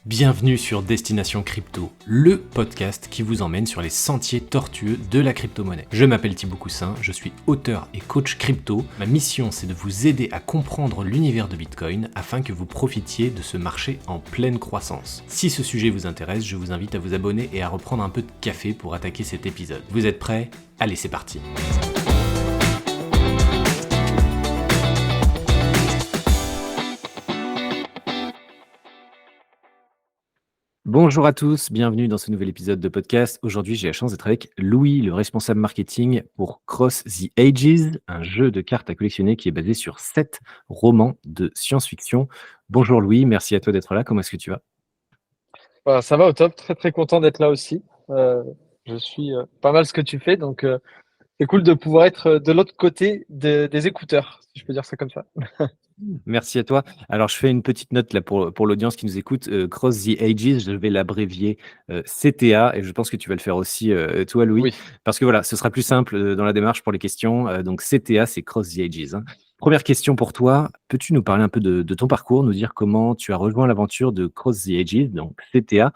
Bienvenue sur Destination Crypto, le podcast qui vous emmène sur les sentiers tortueux de la crypto-monnaie. Je m'appelle Thibaut Coussin, je suis auteur et coach crypto. Ma mission, c'est de vous aider à comprendre l'univers de Bitcoin afin que vous profitiez de ce marché en pleine croissance. Si ce sujet vous intéresse, je vous invite à vous abonner et à reprendre un peu de café pour attaquer cet épisode. Vous êtes prêts ? Allez, c'est parti. Bonjour à tous, bienvenue dans ce nouvel épisode de podcast. Aujourd'hui, j'ai la chance d'être avec Louis, le responsable marketing pour Cross the Ages, un jeu de cartes à collectionner qui est basé sur 7 romans de science-fiction. Bonjour Louis, merci à toi d'être là. Comment est-ce que tu vas ? Bah, ça va au top, très très content d'être là aussi. Je suis pas mal ce que tu fais, donc c'est cool de pouvoir être de l'autre côté des écouteurs, si je peux dire ça comme ça. Merci à toi. Alors, je fais une petite note là pour l'audience qui nous écoute. Cross the Ages, je vais l'abrévier CTA et je pense que tu vas le faire aussi, toi, Louis, Oui. parce que voilà, ce sera plus simple dans la démarche pour les questions. Donc, CTA, c'est Cross the Ages, hein. Première question pour toi. Peux-tu nous parler un peu de ton parcours, nous dire comment tu as rejoint l'aventure de Cross the Ages, donc CTA?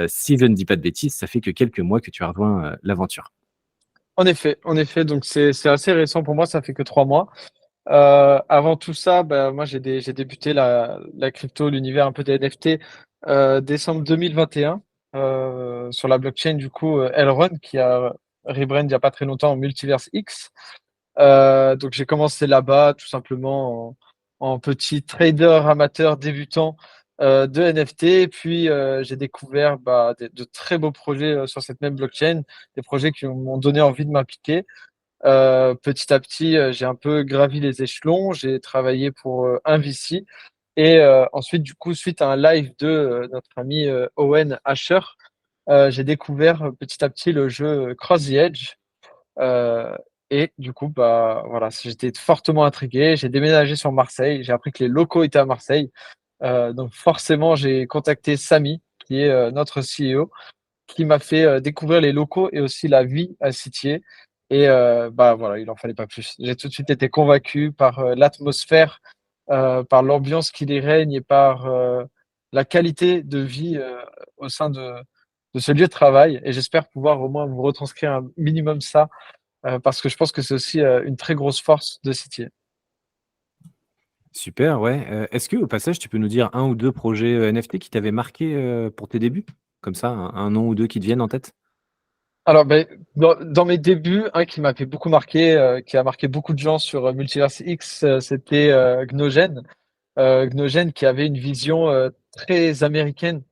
Si je ne dis pas de bêtises, ça fait que quelques mois que tu as rejoint l'aventure. En effet, donc c'est assez récent pour moi, ça fait que 3 mois. Avant tout ça, bah, moi j'ai débuté la crypto, l'univers un peu des NFT, décembre 2021, sur la blockchain du coup Elrond qui a rebrand il y a pas très longtemps en Multiverse X. Donc j'ai commencé là-bas tout simplement en petit trader amateur débutant de NFT. Puis j'ai découvert de très beaux projets sur cette même blockchain, des projets qui m'ont donné envie de m'impliquer. Petit à petit, j'ai un peu gravi les échelons. J'ai travaillé pour un VC et ensuite, du coup, suite à un live de notre ami Owen Asher, j'ai découvert petit à petit le jeu Cross the Edge. Euh, et du coup, bah voilà, j'étais fortement intrigué. J'ai déménagé sur Marseille. J'ai appris que les locaux étaient à Marseille. Donc forcément, j'ai contacté Samy, qui est notre CEO, qui m'a fait découvrir les locaux et aussi la vie à Citier. Et bah voilà, il en fallait pas plus. J'ai tout de suite été convaincu par l'atmosphère, par l'ambiance qui y règne et par la qualité de vie au sein de ce lieu de travail. Et j'espère pouvoir au moins vous retranscrire un minimum ça parce que je pense que c'est aussi une très grosse force de City. Super, ouais. Est-ce que au passage, tu peux nous dire un ou 2 projets, NFT qui t'avaient marqué, pour tes débuts? Comme ça, un nom ou 2 qui te viennent en tête? Alors, ben, dans mes débuts, un qui m'a fait beaucoup marquer, qui a marqué beaucoup de gens sur Multiverse X, c'était Gnogen. Gnogen qui avait une vision très américaine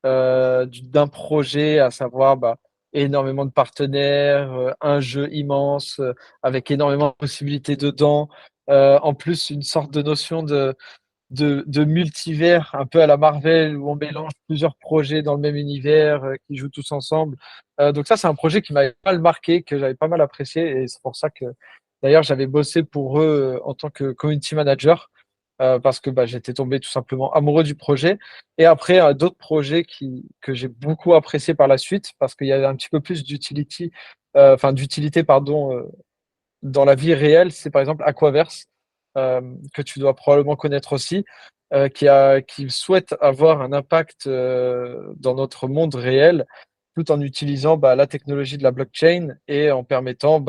d'un projet, à savoir énormément de partenaires, un jeu immense avec énormément de possibilités dedans. En plus, une sorte de notion de multivers, un peu à la Marvel, où on mélange plusieurs projets dans le même univers qui jouent tous ensemble. Donc ça, c'est un projet qui m'avait pas mal marqué, que j'avais pas mal apprécié, et c'est pour ça que d'ailleurs j'avais bossé pour eux en tant que community manager. Parce que j'étais tombé tout simplement amoureux du projet. Et après, d'autres projets que j'ai beaucoup apprécié par la suite, parce qu'il y avait un petit peu plus d'utilité, pardon, dans la vie réelle, c'est par exemple Aquaverse, que tu dois probablement connaître aussi, qui souhaite avoir un impact dans notre monde réel, tout en utilisant la technologie de la blockchain et en permettant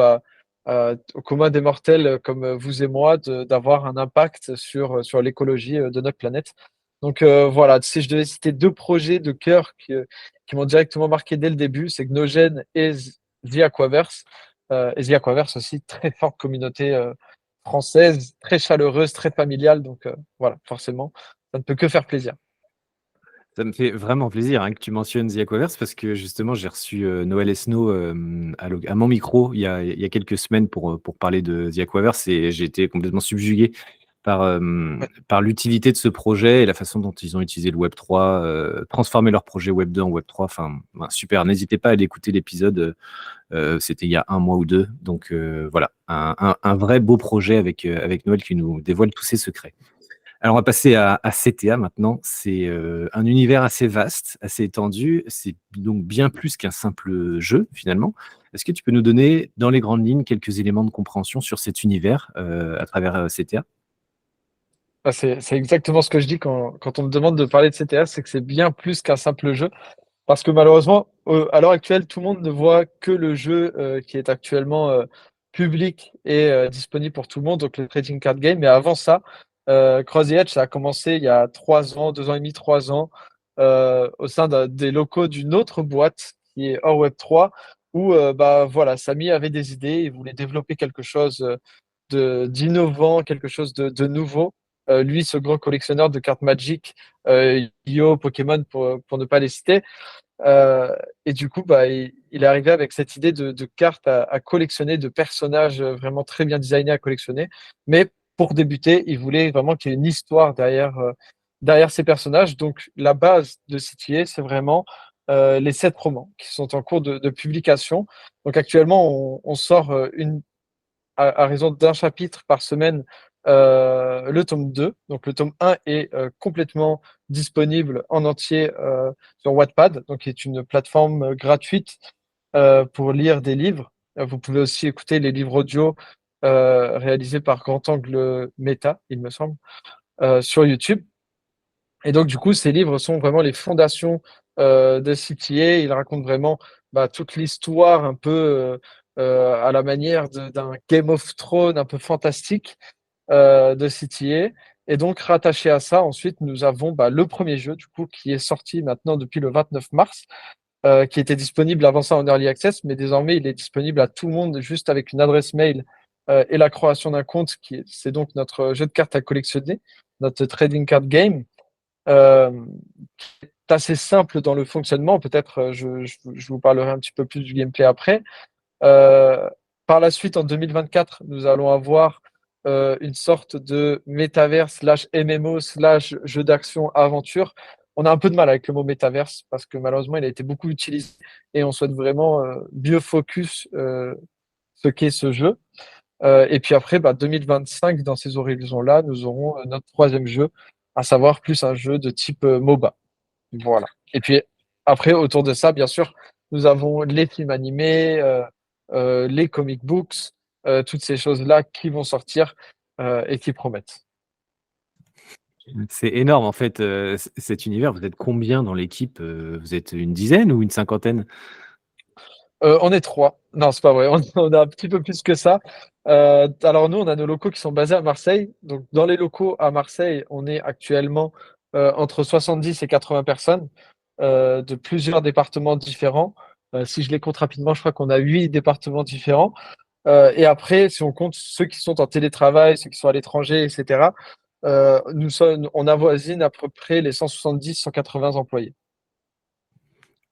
au commun des mortels comme vous et moi d'avoir un impact sur l'écologie de notre planète. Donc voilà, si je devais citer 2 projets de cœur qui m'ont directement marqué dès le début, c'est Gnogen et The Aquaverse. Et The Aquaverse aussi, très forte communauté française, très chaleureuse, très familiale. Donc voilà, forcément, ça ne peut que faire plaisir. Ça me fait vraiment plaisir, hein, que tu mentionnes The Aquaverse parce que justement, j'ai reçu, Noël Esnault, à mon micro il y a quelques semaines pour parler de The Aquaverse et j'ai été complètement subjugué Ouais. par l'utilité de ce projet et la façon dont ils ont utilisé le Web3, transformer leur projet Web2 en Web3. Enfin, ben, super. N'hésitez pas à aller écouter l'épisode, c'était il y a 1 mois ou 2. Donc, voilà, un vrai beau projet avec Noël qui nous dévoile tous ses secrets. Alors, on va passer à CTA maintenant. C'est un univers assez vaste, assez étendu. C'est donc bien plus qu'un simple jeu, finalement. Est-ce que tu peux nous donner, dans les grandes lignes, quelques éléments de compréhension sur cet univers à travers CTA? C'est exactement ce que je dis quand on me demande de parler de CTR, c'est que c'est bien plus qu'un simple jeu. Parce que malheureusement, à l'heure actuelle, tout le monde ne voit que le jeu qui est actuellement public et disponible pour tout le monde, donc le trading card game. Mais avant ça, Cross the Edge, ça a commencé il y a 3 ans, 2 ans et demi, 3 ans, au sein des locaux d'une autre boîte qui est hors Web3, où bah, voilà, Samy avait des idées, il voulait développer quelque chose d'innovant, quelque chose de nouveau. Lui, ce grand collectionneur de cartes Magic, Yu-Gi-Oh, Pokémon, pour ne pas les citer. Et du coup, bah, il est arrivé avec cette idée de cartes à collectionner, de personnages vraiment très bien designés à collectionner. Mais pour débuter, il voulait vraiment qu'il y ait une histoire derrière ces personnages. Donc, la base de CTA, c'est vraiment les 7 romans qui sont en cours de publication. Donc, actuellement, on sort à raison d'un chapitre par semaine, le tome 2. Donc le tome 1 est complètement disponible en entier sur Wattpad, donc qui est une plateforme gratuite pour lire des livres. Vous pouvez aussi écouter les livres audio réalisés par Grand Angle Meta, il me semble, sur YouTube. Et donc, du coup, ces livres sont vraiment les fondations de CTA. Ils racontent vraiment bah, toute l'histoire un peu à la manière d'un Game of Thrones un peu fantastique de CTA. Et donc, rattaché à ça, ensuite, nous avons bah, le premier jeu, du coup, qui est sorti maintenant depuis le 29 mars, qui était disponible avant ça en Early Access, mais désormais, il est disponible à tout le monde juste avec une adresse mail et la création d'un compte, c'est donc notre jeu de cartes à collectionner, notre trading card game. Euh, c'est assez simple dans le fonctionnement. Peut-être je vous parlerai un petit peu plus du gameplay après. Euh, Par la suite, en 2024, nous allons avoir une sorte de métaverse slash MMO slash jeu d'action aventure. On a un peu de mal avec le mot métaverse parce que malheureusement, il a été beaucoup utilisé et on souhaite vraiment mieux focus ce qu'est ce jeu. Et puis après, bah, 2025, dans ces horizons-là, nous aurons notre troisième jeu, à savoir plus un jeu de type MOBA. Voilà. Et puis après, autour de ça, bien sûr, nous avons les films animés, les comic books, toutes ces choses-là qui vont sortir et qui promettent. C'est énorme en fait, cet univers. Vous êtes combien dans l'équipe? Vous êtes une dizaine ou une cinquantaine? On est trois. Non, c'est pas vrai. On a un petit peu plus que ça. Alors nous, on a nos locaux qui sont basés à Marseille. Donc dans les locaux à Marseille, on est actuellement entre 70 et 80 personnes de plusieurs départements différents. Si je les compte rapidement, je crois qu'on a 8 départements différents. Et après, si on compte ceux qui sont en télétravail, ceux qui sont à l'étranger, etc., on avoisine à peu près les 170-180 employés.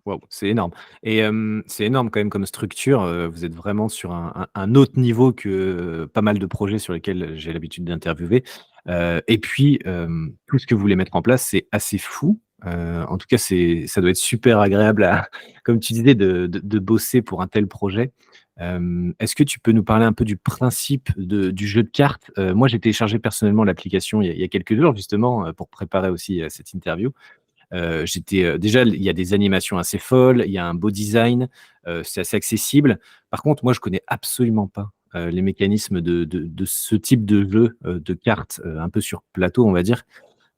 Waouh, c'est énorme et c'est énorme quand même comme structure, vous êtes vraiment sur un autre niveau que, pas mal de projets sur lesquels j'ai l'habitude d'interviewer, et puis, tout ce que vous voulez mettre en place, c'est assez fou. En tout cas, ça doit être super agréable à comme tu disais de bosser pour un tel projet. Est-ce que tu peux nous parler un peu du principe du jeu de cartes? Moi, j'ai téléchargé personnellement l'application il y a quelques jours justement, pour préparer aussi, cette interview. J'étais, déjà, il y a des animations assez folles, il y a un beau design, c'est assez accessible. Par contre, moi, je connais absolument pas, les mécanismes de ce type de jeu, de cartes, un peu sur plateau, on va dire.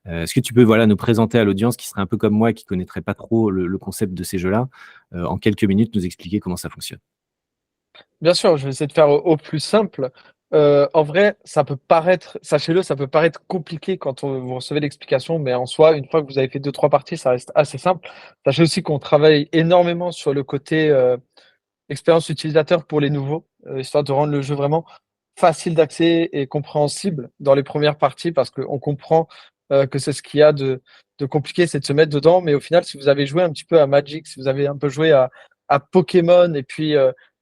Est-ce que tu peux, voilà, nous présenter à l'audience qui serait un peu comme moi, qui connaîtrait pas trop le concept de ces jeux-là, en quelques minutes, nous expliquer comment ça fonctionne? Bien sûr, je vais essayer de faire au plus simple. En vrai, ça peut paraître, sachez-le, ça peut paraître compliqué quand vous recevez l'explication, mais en soi, une fois que vous avez fait 2, 3 parties, ça reste assez simple. Sachez aussi qu'on travaille énormément sur le côté expérience utilisateur pour les nouveaux, histoire de rendre le jeu vraiment facile d'accès et compréhensible dans les premières parties, parce qu'on comprend que c'est ce qu'il y a de compliqué, c'est de se mettre dedans. Mais au final, si vous avez joué un petit peu à Magic, si vous avez un peu joué à Pokémon, et puis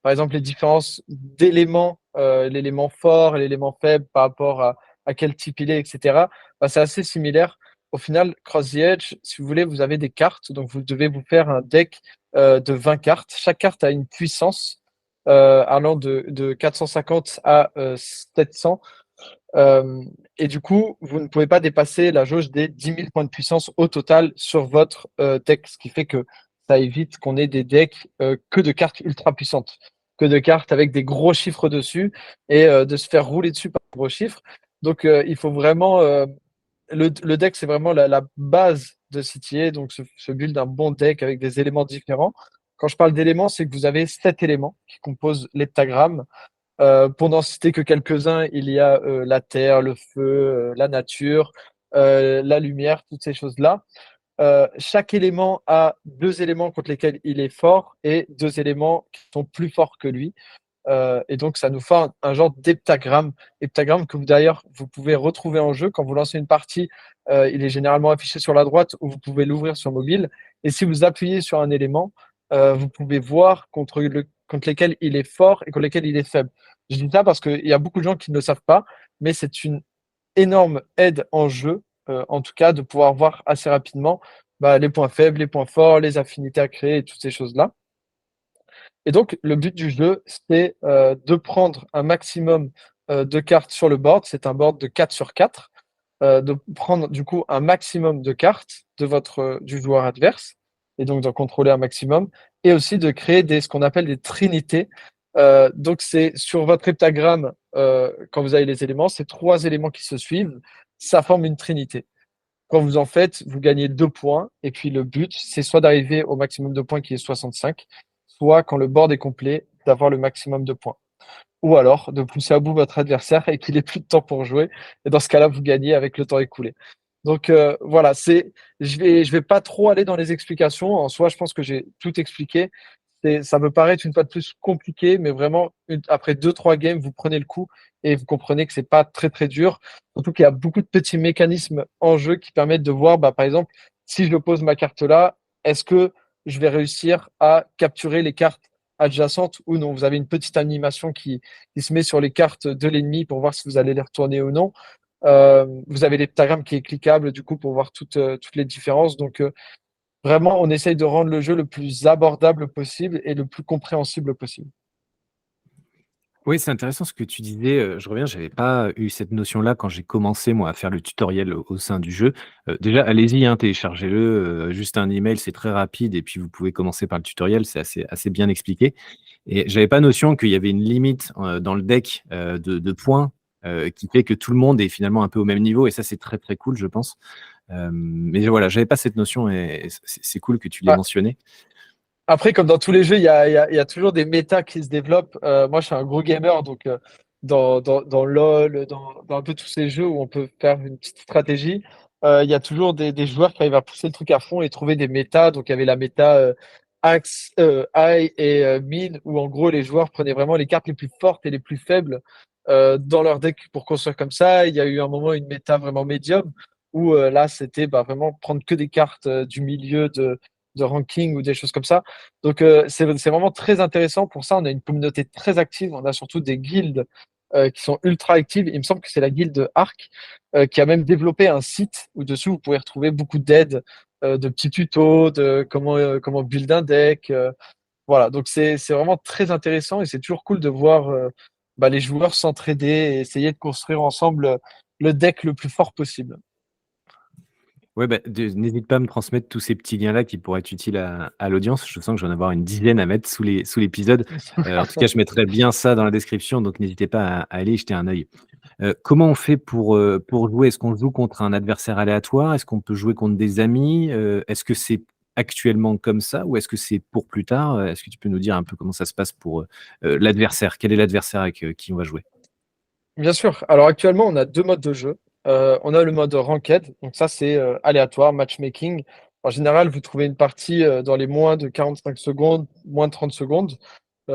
par exemple les différences d'éléments, l'élément fort et l'élément faible par rapport à quel type il est, etc., bah, c'est assez similaire. Au final, Cross the Edge, si vous voulez, vous avez des cartes, donc vous devez vous faire un deck de 20 cartes. Chaque carte a une puissance allant de 450 à 700. Euh, et du coup, vous ne pouvez pas dépasser la jauge des 10 000 points de puissance au total sur votre deck, ce qui fait que ça évite qu'on ait des decks que de cartes ultra puissantes, que de cartes avec des gros chiffres dessus et de se faire rouler dessus par de gros chiffres. Donc, il faut vraiment le deck, c'est vraiment la base de CTA, donc ce build d'un bon deck avec des éléments différents. Quand je parle d'éléments, c'est que vous avez 7 éléments qui composent l'heptagramme. Pour n'en citer que quelques-uns, il y a la terre, le feu, la nature, la lumière, toutes ces choses-là. Chaque élément a 2 éléments contre lesquels il est fort et 2 éléments qui sont plus forts que lui. Et donc, ça nous fait un genre heptagramme que d'ailleurs, vous pouvez retrouver en jeu. Quand vous lancez une partie, il est généralement affiché sur la droite ou vous pouvez l'ouvrir sur mobile. Et si vous appuyez sur un élément, vous pouvez voir contre lesquels il est fort et contre lesquels il est faible. Je dis ça parce qu'il y a beaucoup de gens qui ne le savent pas, mais c'est une énorme aide en jeu, en tout cas, de pouvoir voir assez rapidement les points faibles, les points forts, les affinités à créer et toutes ces choses-là. Et donc, le but du jeu, c'est de prendre un maximum de cartes sur le board. C'est un board de 4 sur 4. De prendre du coup un maximum de cartes du joueur adverse et donc d'en contrôler un maximum et aussi de créer ce qu'on appelle des trinités. Donc, c'est sur votre heptagramme, quand vous avez les éléments, c'est 3 éléments qui se suivent. Ça forme une trinité. Quand vous en faites, vous gagnez 2 points. Et puis le but, c'est soit d'arriver au maximum de points qui est 65, soit quand le board est complet, d'avoir le maximum de points. Ou alors de pousser à bout votre adversaire et qu'il ait plus de temps pour jouer. Et dans ce cas-là, vous gagnez avec le temps écoulé. Donc voilà, je vais pas trop aller dans les explications. En soi, je pense que j'ai tout expliqué. Ça peut paraître une fois de plus compliqué, mais vraiment, après 2-3 games, vous prenez le coup et vous comprenez que c'est pas très très dur. Surtout qu'il y a beaucoup de petits mécanismes en jeu qui permettent de voir, par exemple, si je pose ma carte là, est-ce que je vais réussir à capturer les cartes adjacentes ou non. Vous avez une petite animation qui se met sur les cartes de l'ennemi pour voir si vous allez les retourner ou non. Vous avez l'heptagramme qui est cliquable du coup pour voir toutes les différences. Donc vraiment, on essaye de rendre le jeu le plus abordable possible et le plus compréhensible possible. Oui, c'est intéressant ce que tu disais, je reviens, j'avais pas eu cette notion-là quand j'ai commencé moi à faire le tutoriel au sein du jeu. Déjà allez-y, hein, téléchargez-le, juste un email, c'est très rapide et puis vous pouvez commencer par le tutoriel, c'est assez bien expliqué et j'avais pas notion qu'il y avait une limite, dans le deck, de points, qui fait que tout le monde est finalement un peu au même niveau et ça c'est très, très cool je pense. Mais voilà, j'avais pas cette notion et c'est cool que tu l'aies Ah, mentionné. après, comme dans tous les jeux, il y a toujours des méta qui se développent. Moi, je suis un gros gamer, donc dans LoL, dans un peu tous ces jeux où on peut faire une petite stratégie, il y a toujours des joueurs qui arrivent à pousser le truc à fond et trouver des méta. Donc, il y avait la méta Axe, High et Mid, où en gros, les joueurs prenaient vraiment les cartes les plus fortes et les plus faibles dans leur deck pour construire comme ça. Il y a eu un moment une méta vraiment médium, où là, c'était vraiment prendre que des cartes du milieu de ranking ou des choses comme ça. Donc, c'est vraiment très intéressant. Pour ça, on a une communauté très active. On a surtout des guildes qui sont ultra actives. Il me semble que c'est la guilde Arc qui a même développé un site où dessus vous pouvez retrouver beaucoup d'aides, de petits tutos, de comment build un deck. Voilà, donc c'est vraiment très intéressant et c'est toujours cool de voir les joueurs s'entraider et essayer de construire ensemble le deck le plus fort possible. Ouais, n'hésite pas à me transmettre tous ces petits liens-là qui pourraient être utiles à l'audience. Je sens que je vais en avoir une dizaine à mettre sous l'épisode. En tout cas, je mettrai bien ça dans la description, donc n'hésitez pas à aller y jeter un œil. Comment on fait pour jouer? Est-ce qu'on joue contre un adversaire aléatoire? Est-ce qu'on peut jouer contre des amis? Est-ce que c'est actuellement comme ça ou est-ce que c'est pour plus tard? Est-ce que tu peux nous dire un peu comment ça se passe pour, l'adversaire? Quel est l'adversaire avec, qui on va jouer? Bien sûr. Alors actuellement, on a 2 modes de jeu. On a le mode ranked, donc ça c'est aléatoire, matchmaking. En général, vous trouvez une partie dans les moins de 45 secondes, moins de 30 secondes,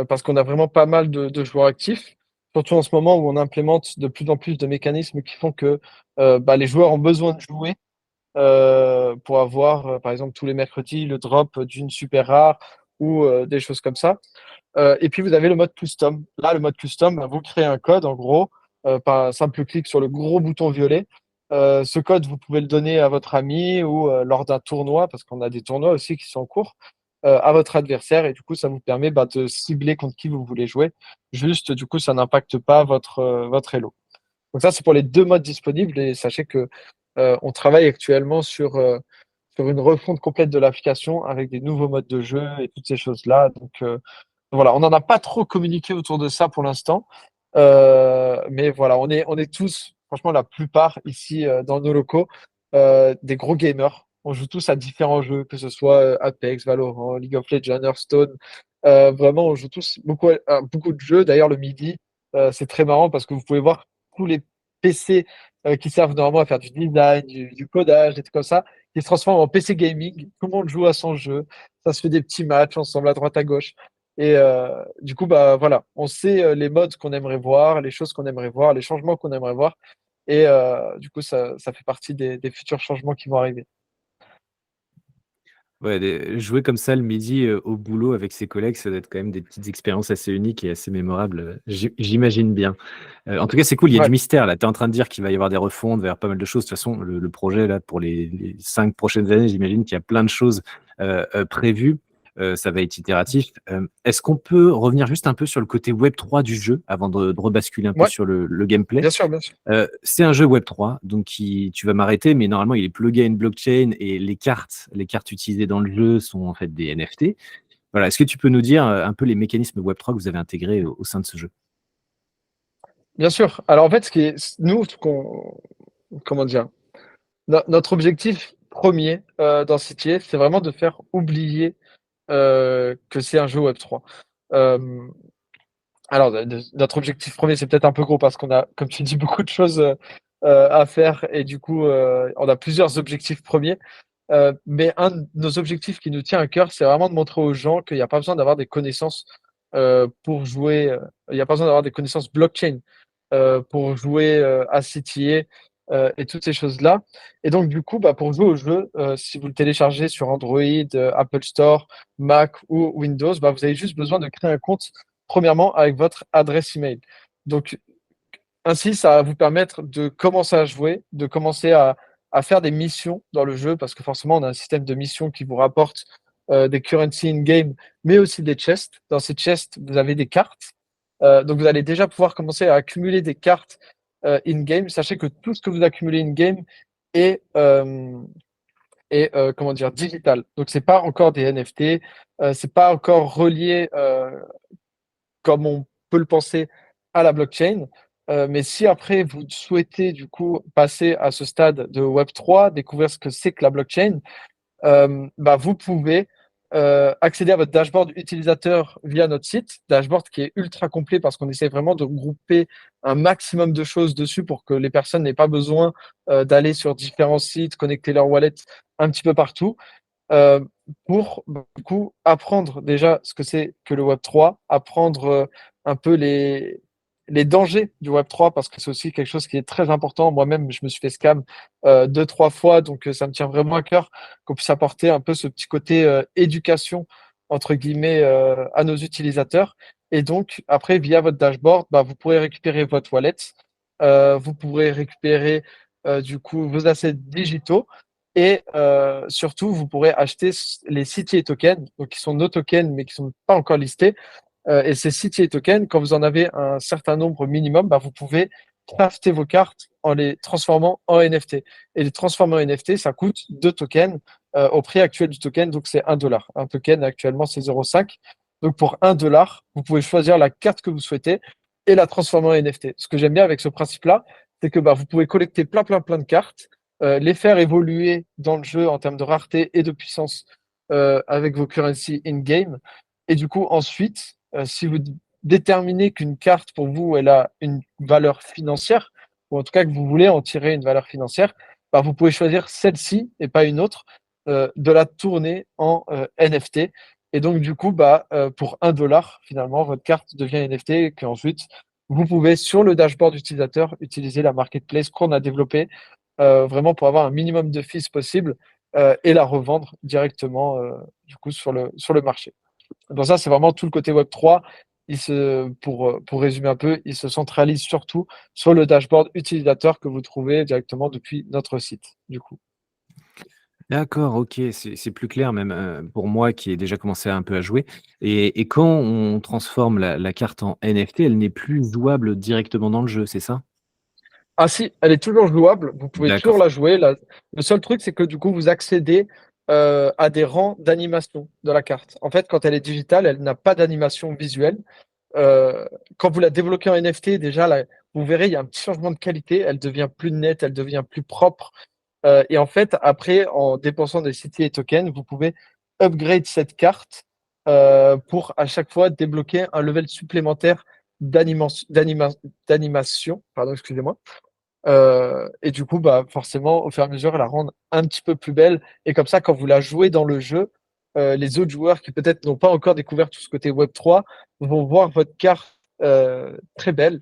parce qu'on a vraiment pas mal de joueurs actifs. Surtout en ce moment où on implémente de plus en plus de mécanismes qui font que les joueurs ont besoin de jouer pour avoir, par exemple, tous les mercredis, le drop d'une super rare ou des choses comme ça. Et puis, vous avez le mode custom. Là, le mode custom, vous créez un code, en gros, par un simple clic sur le gros bouton violet. Ce code, vous pouvez le donner à votre ami ou lors d'un tournoi, parce qu'on a des tournois aussi qui sont en cours, à votre adversaire. Et du coup, ça vous permet de cibler contre qui vous voulez jouer. Juste, du coup, ça n'impacte pas votre elo. Donc ça, c'est pour les 2 modes disponibles. Et sachez que on travaille actuellement sur une refonte complète de l'application avec des nouveaux modes de jeu et toutes ces choses-là. Donc, voilà, on n'en a pas trop communiqué autour de ça pour l'instant. Mais voilà, on est tous franchement la plupart ici dans nos locaux, des gros gamers. On joue tous à différents jeux, que ce soit Apex, Valorant, League of Legends, Hearthstone. Vraiment, on joue tous beaucoup à beaucoup de jeux. D'ailleurs, le midi, c'est très marrant parce que vous pouvez voir tous les PC qui servent normalement à faire du design, du codage, des trucs comme ça, qui se transforment en PC gaming. Tout le monde joue à son jeu. Ça se fait des petits matchs ensemble à droite à gauche. Et du coup, bah voilà, on sait les modes qu'on aimerait voir, les choses qu'on aimerait voir, les changements qu'on aimerait voir. Et du coup, ça fait partie des futurs changements qui vont arriver. Ouais, jouer comme ça le midi, au boulot avec ses collègues, ça doit être quand même des petites expériences assez uniques et assez mémorables, j'imagine bien. En tout cas, c'est cool, il y a du Ouais, mystère là. Tu es en train de dire qu'il va y avoir des refontes, il va y avoir pas mal de choses. De toute façon, le projet là pour les 5 prochaines années, j'imagine qu'il y a plein de choses, prévues. Ça va être itératif. Est-ce qu'on peut revenir juste un peu sur le côté Web3 du jeu avant de rebasculer un peu ouais, sur le gameplay? bien sûr, bien sûr. C'est un jeu Web3, donc tu vas m'arrêter, mais normalement, il est plugué à une blockchain et les cartes utilisées dans le jeu sont en fait des NFT. Voilà, est-ce que tu peux nous dire, un peu les mécanismes Web3 que vous avez intégrés au sein de ce jeu? Bien sûr. Alors en fait, nous, comment dire, notre objectif premier dans CTF, c'est vraiment de faire oublier que c'est un jeu Web3. Euh, alors, notre objectif premier, c'est peut-être un peu gros parce qu'on a, comme tu dis, beaucoup de choses à faire et du coup, on a plusieurs objectifs premiers. Mais un de nos objectifs qui nous tient à cœur, c'est vraiment de montrer aux gens qu'il n'y a pas besoin d'avoir des connaissances pour jouer. Il n'y a pas besoin d'avoir des connaissances blockchain pour jouer à CTA et toutes ces choses-là. Et donc, du coup, bah, pour jouer au jeu, si vous le téléchargez sur Android, Apple Store, Mac ou Windows, bah, vous avez juste besoin de créer un compte, premièrement, avec votre adresse email. Donc, ainsi, ça va vous permettre de commencer à jouer, de commencer à faire des missions dans le jeu, parce que forcément, on a un système de missions qui vous rapporte des currency in-game, mais aussi des chests. Dans ces chests, vous avez des cartes. Donc, vous allez déjà pouvoir commencer à accumuler des cartes in-game. Sachez que tout ce que vous accumulez in-game est, comment dire, digital. Donc, c'est pas encore des NFT, c'est pas encore relié comme on peut le penser, à la blockchain. Mais si après vous souhaitez du coup passer à ce stade de Web3, découvrir ce que c'est que la blockchain, bah, vous pouvez accéder à votre dashboard utilisateur via notre site, dashboard qui est ultra complet parce qu'on essaie vraiment de grouper un maximum de choses dessus pour que les personnes n'aient pas besoin d'aller sur différents sites, connecter leur wallet un petit peu partout euh, pour du coup apprendre déjà ce que c'est que le Web3, apprendre un peu les dangers du Web3 parce que c'est aussi quelque chose qui est très important. Moi-même, je me suis fait scam deux, trois fois, donc ça me tient vraiment à cœur qu'on puisse apporter un peu ce petit côté éducation entre guillemets à nos utilisateurs. Et donc après, via votre dashboard, bah, vous pourrez récupérer votre wallet, vous pourrez récupérer du coup vos assets digitaux et surtout, vous pourrez acheter les CTA tokens, donc qui sont nos tokens, mais qui ne sont pas encore listés. Et ces CTA tokens, quand vous en avez un certain nombre minimum, bah, vous pouvez crafter vos cartes en les transformant en NFT. Et les transformer en NFT, ça coûte 2 tokens au prix actuel du token, donc c'est 1 $. Un token actuellement, c'est 0,5. Donc pour 1 $, vous pouvez choisir la carte que vous souhaitez et la transformer en NFT. Ce que j'aime bien avec ce principe-là, c'est que bah, vous pouvez collecter plein, plein, plein de cartes les faire évoluer dans le jeu en termes de rareté et de puissance avec vos currency in-game. Et du coup, ensuite, si vous déterminez qu'une carte pour vous, elle a une valeur financière, ou en tout cas que vous voulez en tirer une valeur financière, bah, vous pouvez choisir celle-ci et pas une autre, de la tourner en NFT. Et donc, du coup, bah, pour 1 $, finalement, votre carte devient NFT et qu'ensuite, vous pouvez, sur le dashboard utilisateur, utiliser la marketplace qu'on a développée vraiment pour avoir un minimum de fees possible et la revendre directement du coup sur le marché. Donc ça, c'est vraiment tout le côté Web3. Pour résumer un peu, il se centralise surtout sur le dashboard utilisateur que vous trouvez directement depuis notre site, du coup. D'accord, OK, c'est plus clair même, pour moi qui ai déjà commencé un peu à jouer et quand on transforme la carte en NFT, elle n'est plus jouable directement dans le jeu, c'est ça? Ah si, elle est toujours jouable, vous pouvez toujours D'accord. la jouer. Le seul truc, c'est que du coup, vous accédez à des rangs d'animation de la carte. En fait, quand elle est digitale, elle n'a pas d'animation visuelle. Quand vous la débloquez en NFT, déjà, là, vous verrez, il y a un petit changement de qualité. Elle devient plus nette, elle devient plus propre. Et en fait, après, en dépensant des City et tokens, vous pouvez upgrade cette carte pour à chaque fois débloquer un level supplémentaire d'animation. Pardon, excusez-moi. Et du coup, bah, forcément, au fur et à mesure, la rendre un petit peu plus belle. Et comme ça, quand vous la jouez dans le jeu, les autres joueurs qui peut-être n'ont pas encore découvert tout ce côté Web3 vont voir votre carte très belle,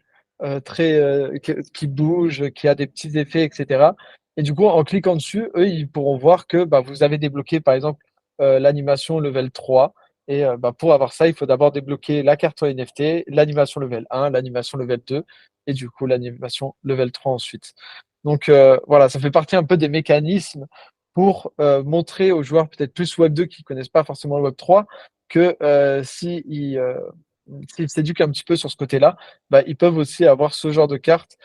qui bouge, qui a des petits effets, etc. Et du coup, en cliquant dessus, eux, ils pourront voir que bah, vous avez débloqué, par exemple, l'animation level 3. Et bah, pour avoir ça, il faut d'abord débloquer la carte en NFT, l'animation level 1, l'animation level 2 et du coup l'animation level 3 ensuite. Donc voilà, ça fait partie un peu des mécanismes pour montrer aux joueurs peut-être plus Web 2 qui ne connaissent pas forcément le Web 3 que s'ils s'éduquent un petit peu sur ce côté-là, bah, ils peuvent aussi avoir ce genre de cartes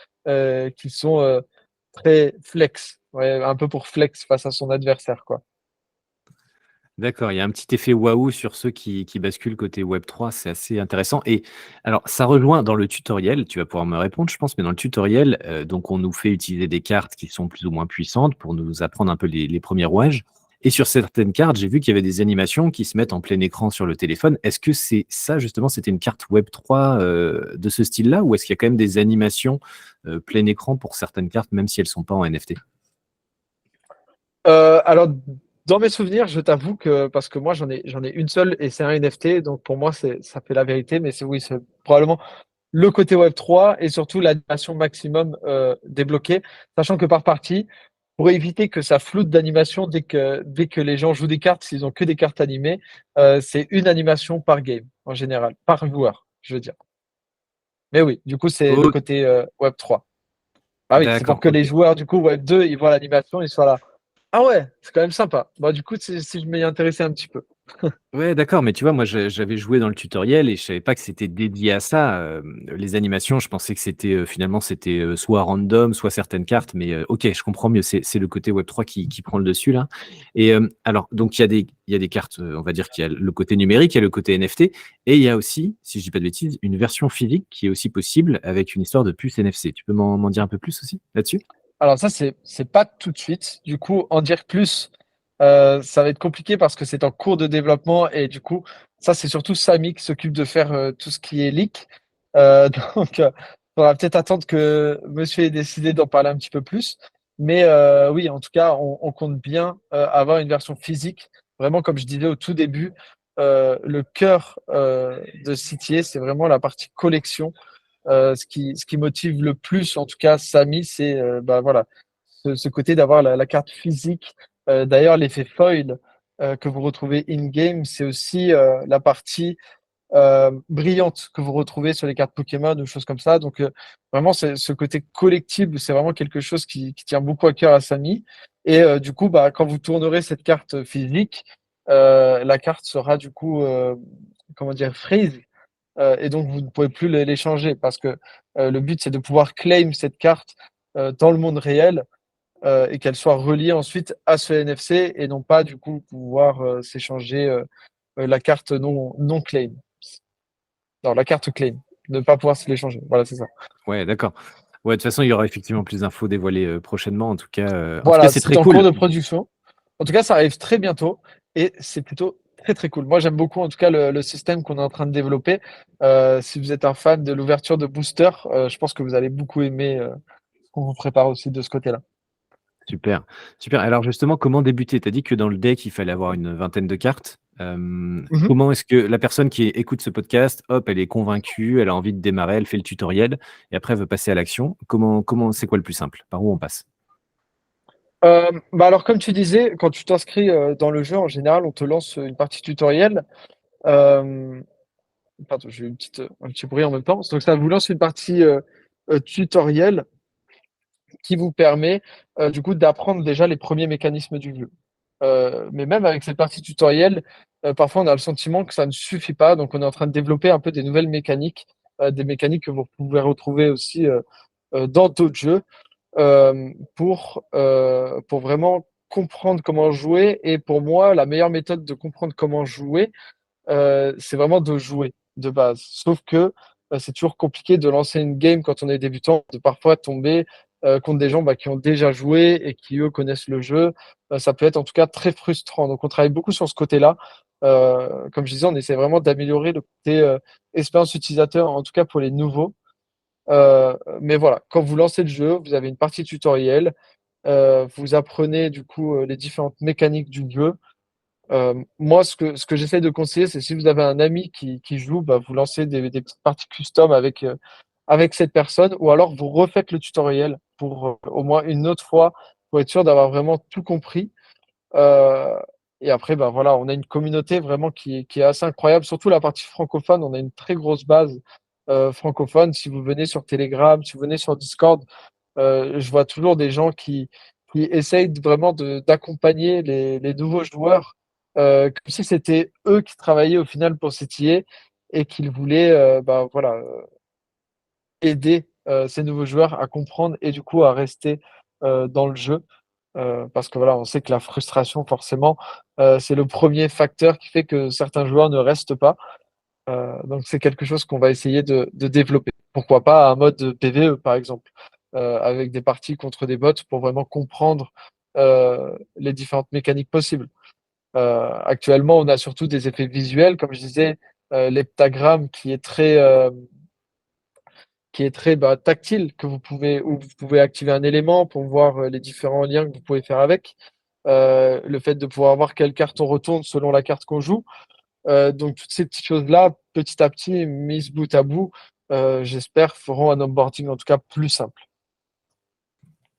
qui sont très flex, ouais, un peu pour flex face à son adversaire, quoi. D'accord, il y a un petit effet waouh sur ceux qui basculent côté Web3, c'est assez intéressant et alors ça rejoint dans le tutoriel, tu vas pouvoir me répondre je pense, mais dans le tutoriel, donc on nous fait utiliser des cartes qui sont plus ou moins puissantes pour nous apprendre un peu les premiers rouages et sur certaines cartes, j'ai vu qu'il y avait des animations qui se mettent en plein écran sur le téléphone. Est-ce que c'est ça justement, c'était une carte Web3, de ce style-là? Ou est-ce qu'il y a quand même des animations, plein écran pour certaines cartes, même si elles sont pas en NFT? Alors, dans mes souvenirs, je t'avoue que parce que moi j'en ai une seule et c'est un NFT, donc pour moi ça fait la vérité, mais c'est oui, c'est probablement le côté Web3 et surtout l'animation maximum débloquée, sachant que par partie, pour éviter que ça floute d'animation dès que les gens jouent des cartes, s'ils ont que des cartes animées, c'est une animation par game en général, par joueur, je veux dire. Mais oui, du coup, c'est le Oh, côté Web3. Ah oui, c'est pour d'accord, que les OK. joueurs, du coup, Web2, ils voient l'animation, ils soient là. Ah ouais, c'est quand même sympa. Bah, du coup, si je m'y intéressais un petit peu. Ouais, d'accord, mais tu vois, moi, j'avais joué dans le tutoriel et je savais pas que c'était dédié à ça, les animations. Je pensais que c'était, finalement, c'était, soit random, soit certaines cartes, mais OK, je comprends mieux. C'est le côté Web3 qui prend le dessus, là et alors donc il y a des cartes, on va dire qu'il y a le côté numérique, il y a le côté NFT et il y a aussi, si je dis pas de bêtises, une version physique qui est aussi possible avec une histoire de puce NFC. Tu peux m'en dire un peu plus aussi, là-dessus? Alors ça, c'est pas tout de suite. Du coup, en dire plus, ça va être compliqué parce que c'est en cours de développement et du coup, ça, c'est surtout Samy qui s'occupe de faire tout ce qui est leak. Donc, faudra peut-être attendre que monsieur ait décidé d'en parler un petit peu plus. Mais oui, en tout cas, on compte bien avoir une version physique. Vraiment, comme je disais au tout début, le cœur de Citier, c'est vraiment la partie collection. Ce qui motive le plus, en tout cas, Samy, c'est bah, voilà, ce côté d'avoir la carte physique. D'ailleurs, l'effet foil que vous retrouvez in-game, c'est aussi la partie brillante que vous retrouvez sur les cartes Pokémon ou choses comme ça. Donc, vraiment, ce côté collectible, c'est vraiment quelque chose qui tient beaucoup à cœur à Samy. Et du coup, bah, quand vous tournerez cette carte physique, la carte sera du coup, comment dire, freeze et donc vous ne pouvez plus l'échanger parce que le but c'est de pouvoir claim cette carte dans le monde réel et qu'elle soit reliée ensuite à ce NFC et non pas du coup pouvoir s'échanger la carte non claim. Non, la carte claim, ne pas pouvoir se l'échanger. Voilà, c'est ça. Ouais, d'accord. Ouais, de toute façon, il y aura effectivement plus d'infos dévoilées, prochainement. En tout cas, Voilà, c'est c'est très en cours cool. de production. En tout cas, ça arrive très bientôt et c'est plutôt très très cool. Moi, j'aime beaucoup en tout cas le système qu'on est en train de développer. Si vous êtes un fan de l'ouverture de booster, je pense que vous allez beaucoup aimer ce qu'on vous prépare aussi de ce côté-là. Super, super. Alors justement, comment débuter? Tu as dit que dans le deck, il fallait avoir une vingtaine de cartes. Mhm. Comment est-ce que la personne qui écoute ce podcast, hop, elle est convaincue, elle a envie de démarrer, elle fait le tutoriel et après elle veut passer à l'action. Comment c'est quoi le plus simple? Par où on passe? Bah alors, comme tu disais, quand tu t'inscris dans le jeu, en général, on te lance une partie tutoriel. Euh, Pardon, j'ai eu un petit bruit en même temps. Donc, ça vous lance une partie tutoriel qui vous permet du coup d'apprendre déjà les premiers mécanismes du jeu. Mais même avec cette partie tutoriel, parfois on a le sentiment que ça ne suffit pas. Donc, on est en train de développer un peu des nouvelles mécaniques, des mécaniques que vous pouvez retrouver aussi dans d'autres jeux pour vraiment comprendre comment jouer. Et pour moi, la meilleure méthode de comprendre comment jouer, c'est vraiment de jouer de base. Sauf que c'est toujours compliqué de lancer une game quand on est débutant, de parfois tomber contre des gens qui ont déjà joué et qui, eux, connaissent le jeu. Ça peut être en tout cas très frustrant. Donc, on travaille beaucoup sur ce côté-là. Comme je disais, on essaie vraiment d'améliorer le côté expérience utilisateur, en tout cas pour les nouveaux. Mais voilà, quand vous lancez le jeu, vous avez une partie tutoriel, vous apprenez du coup les différentes mécaniques du jeu. Moi, ce que j'essaie de conseiller, c'est si vous avez un ami qui joue, vous lancez des petites parties custom avec cette personne, ou alors vous refaites le tutoriel pour au moins une autre fois, pour être sûr d'avoir vraiment tout compris. Euh, et après, voilà, on a une communauté vraiment qui est assez incroyable, surtout la partie francophone. On a une très grosse base francophone. Si vous venez sur Telegram, si vous venez sur Discord, je vois toujours des gens qui essayent vraiment d'accompagner les nouveaux joueurs, comme si c'était eux qui travaillaient au final pour CTA et qu'ils voulaient voilà, aider ces nouveaux joueurs à comprendre et du coup à rester dans le jeu. Parce que voilà, on sait que la frustration, forcément, c'est le premier facteur qui fait que certains joueurs ne restent pas. Donc c'est quelque chose qu'on va essayer de développer. Pourquoi pas un mode PvE, par exemple, avec des parties contre des bots pour vraiment comprendre les différentes mécaniques possibles. Actuellement, on a surtout des effets visuels, comme je disais, l'heptagramme qui est très tactile, où vous pouvez activer un élément pour voir les différents liens que vous pouvez faire avec. Le fait de pouvoir voir quelle carte on retourne selon la carte qu'on joue. Donc toutes ces petites choses-là, petit à petit, mises bout à bout, j'espère feront un onboarding en tout cas plus simple.